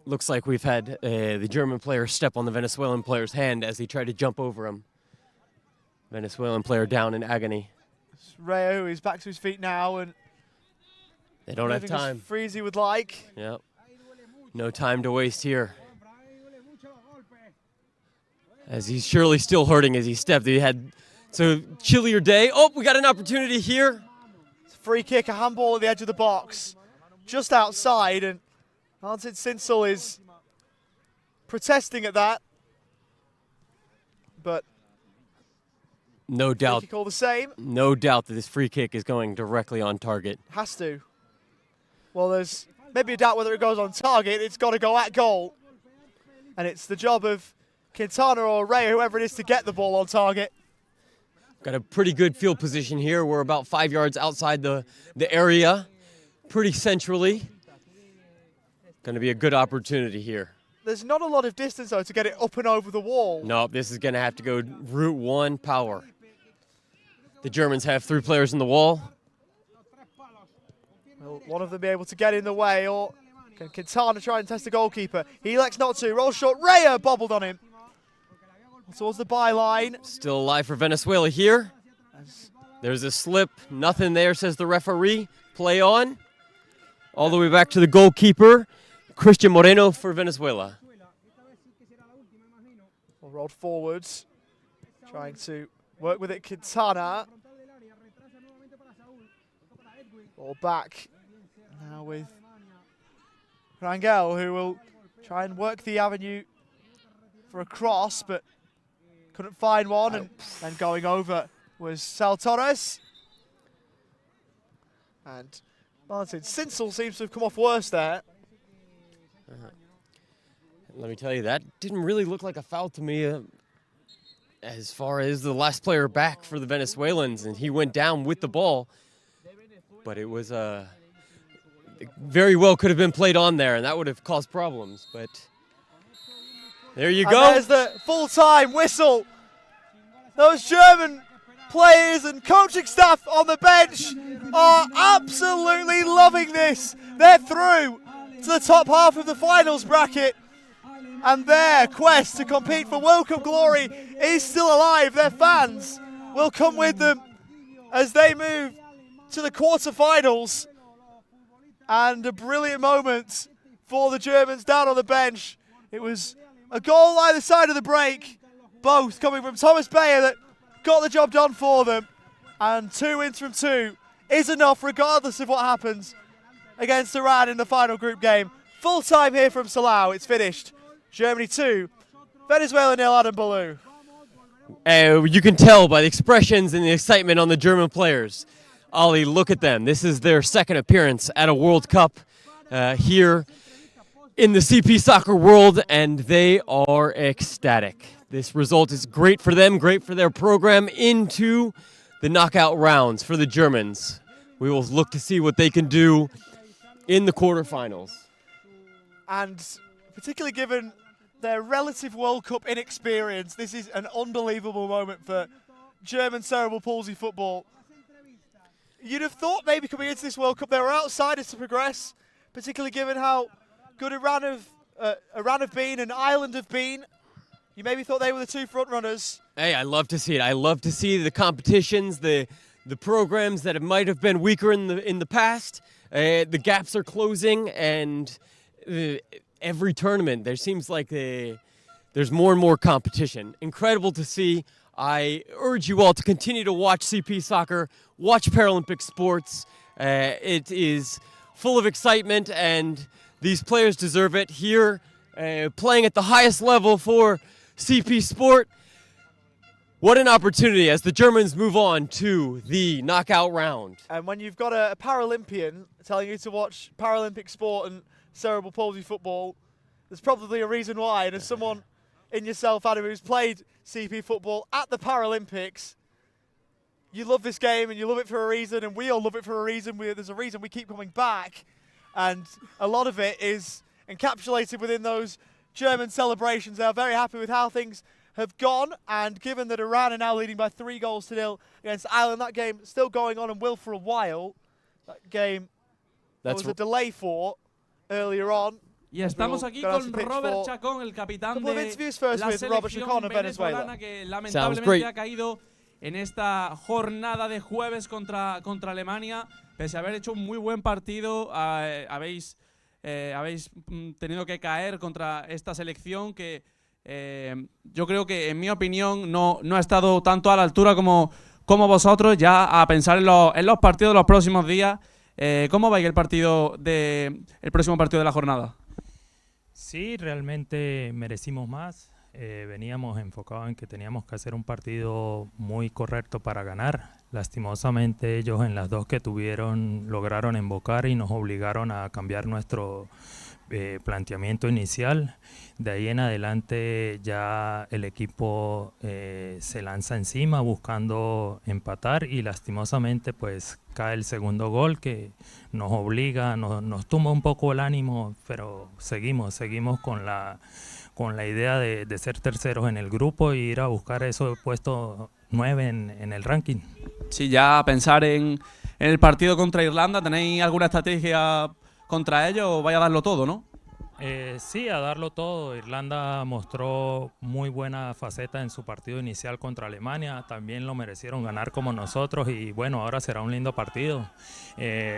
Looks like we've had the German player step on the Venezuelan player's hand as he tried to jump over him. Venezuelan player down in agony. Raya, who's back to his feet now, and they don't have as time. free as he would like. Yep. No time to waste here. As he's surely still hurting as he stepped. He had so chillier day. Oh, we got an opportunity here. It's a free kick, a handball at the edge of the box, just outside, and Martin Sinsel is protesting at that. But no doubt. all the same. No doubt that this free kick is going directly on target. Has to. Well, there's maybe a doubt whether it goes on target. It's got to go at goal. And it's the job of Quintana or Raya, whoever it is, to get the ball on target. Got a pretty good field position here. We're about 5 yards outside the area. Pretty centrally. Going to be a good opportunity here. There's not a lot of distance, though, to get it up and over the wall. No, this is going to have to go route 1 power. The Germans have 3 players in the wall. Will one of them be able to get in the way, or can Quintana try and test the goalkeeper? He elects not to. Roll short. Raya bobbled on him. Towards the byline. Still alive for Venezuela here. There's a slip. Nothing there, says the referee. Play on. All the way back to the goalkeeper, Christian Moreno for Venezuela. Well, rolled forwards. Trying to work with it, Quintana. Ball back. Now with Rangel, who will try and work the avenue for a cross, but couldn't find one, and then going over was Sal Torres. And Martin Sinsel seems to have come off worse there. Let me tell you, that didn't really look like a foul to me as far as the last player back for the Venezuelans, and he went down with the ball. But it was very well could have been played on there, and that would have caused problems. But there you go. There's the full-time whistle. Those German players and coaching staff on the bench are absolutely loving this. They're through to the top half of the finals bracket, and their quest to compete for World Cup glory is still alive. Their fans will come with them as they move to the quarterfinals. And a brilliant moment for the Germans down on the bench. It was a goal either side of the break, both coming from Thomas Bayer that got the job done for them. And 2 wins from 2 is enough regardless of what happens against Iran in the final group game. Full time here from Salou. It's finished. Germany 2, Venezuela 0, Adam Baloo. You can tell by the expressions and the excitement on the German players. Ollie, look at them. This is their second appearance at a World Cup here in the CP soccer world, and they are ecstatic. This result is great for them, great for their program into the knockout rounds for the Germans. We will look to see what they can do in the quarterfinals. And particularly given their relative World Cup inexperience, this is an unbelievable moment for German cerebral palsy football. You'd have thought maybe coming into this World Cup they were outsiders to progress, particularly given how good Iran have been and Ireland have been. You maybe thought they were the 2 front runners. Hey, I love to see it. I love to see the competitions, the programs that might have been weaker in the past. The gaps are closing, and every tournament there seems like there's more and more competition. Incredible to see. I urge you all to continue to watch CP soccer, watch Paralympic sports. It is full of excitement, and these players deserve it. Here, playing at the highest level for CP sport. What an opportunity as the Germans move on to the knockout round. And when you've got a Paralympian telling you to watch Paralympic sport and cerebral palsy football, there's probably a reason why. And as someone in yourself, Adam, who's played CP football at the Paralympics, you love this game and you love it for a reason, and we all love it for a reason. There's a reason we keep coming back, and a lot of it is encapsulated within those German celebrations. They are very happy with how things have gone, and given that Iran are now leading by 3-0 against Ireland, that game still going on and will for a while. That game there was a delay for earlier on. Y estamos aquí con Robert Chacón, el capitán de la selección venezolana, que lamentablemente ha caído en esta jornada de jueves contra Alemania. Pese a haber hecho un muy buen partido, habéis tenido que caer contra esta selección que yo creo que, en mi opinión, no ha estado tanto a la altura como vosotros. Ya a pensar en los partidos de los próximos días. ¿Cómo va el próximo partido de la jornada? Sí, realmente merecimos más. Veníamos enfocados en que teníamos que hacer un partido muy correcto para ganar. Lastimosamente ellos en las 2 que tuvieron lograron embocar y nos obligaron a cambiar nuestro planteamiento inicial. De ahí en adelante ya el equipo se lanza encima buscando empatar, y lastimosamente pues cae el segundo gol que nos obliga, nos tumba un poco el ánimo, pero seguimos con la idea de ser terceros en el grupo y ir a buscar esos puestos 9 en el ranking. Sí, ya a pensar en el partido contra Irlanda, ¿tenéis alguna estrategia contra ellos o vais a darlo todo, no? Sí, a darlo todo. Irlanda mostró muy buena faceta en su partido inicial contra Alemania. También lo merecieron ganar como nosotros, y bueno, ahora será un lindo partido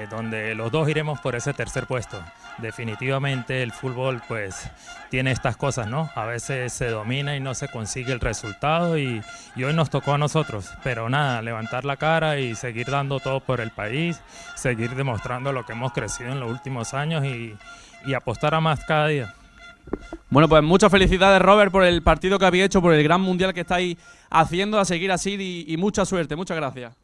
donde los dos iremos por ese tercer puesto. Definitivamente el fútbol pues tiene estas cosas, ¿no? A veces se domina y no se consigue el resultado, y hoy nos tocó a nosotros. Pero nada, levantar la cara y seguir dando todo por el país, seguir demostrando lo que hemos crecido en los últimos años, y y apostar a más cada día. Bueno, pues muchas felicidades, Robert, por el partido que habéis hecho, por el gran mundial que estáis haciendo, a seguir así y mucha suerte. Muchas gracias.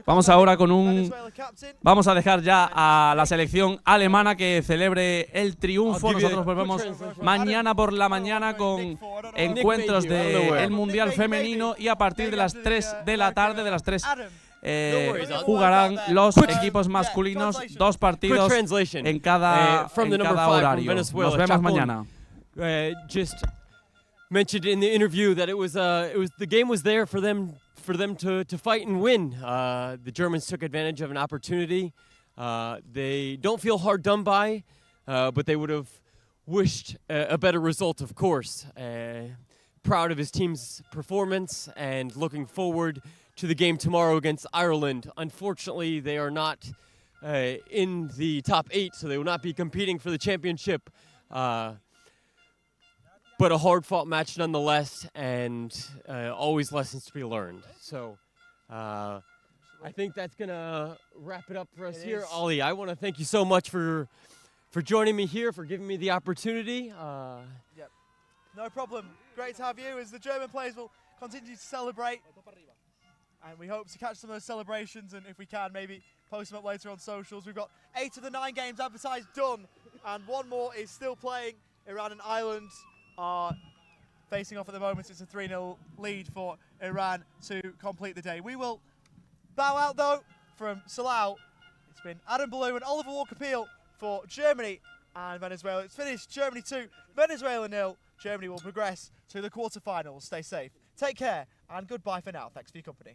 Vamos ahora con Vamos a dejar ya a la selección alemana que celebre el triunfo. Nosotros volvemos mañana por la mañana con encuentros del Mundial Femenino y a partir de las 3 de la tarde, de las 3, jugarán los equipos masculinos 2 partidos en cada horario. Nos vemos mañana. Just mentioned in the interview that the game was there for them to fight and win. The Germans took advantage of an opportunity. They don't feel hard done by, but they would have wished a better result, of course. Proud of his team's performance and looking forward to the game tomorrow against Ireland. Unfortunately, they are not in the top 8, so they will not be competing for the championship. But a hard-fought match nonetheless, and always lessons to be learned. So I think that's going to wrap it up for us here. Ollie, I want to thank you so much for joining me here, for giving me the opportunity. Yep. No problem. Great to have you, as the German players will continue to celebrate. And we hope to catch some of those celebrations, and if we can, maybe post them up later on socials. We've got 8 of the 9 games advertised done, and 1 more is still playing. Iran and Ireland are facing off at the moment. It's a 3-0 lead for Iran to complete the day. We will bow out, though, from Salou. It's been Adam Ballou and Oliver Walker-Peel for Germany and Venezuela. It's finished Germany 2, Venezuela 0. Germany will progress to the quarterfinals. Stay safe, take care, and goodbye for now. Thanks for your company.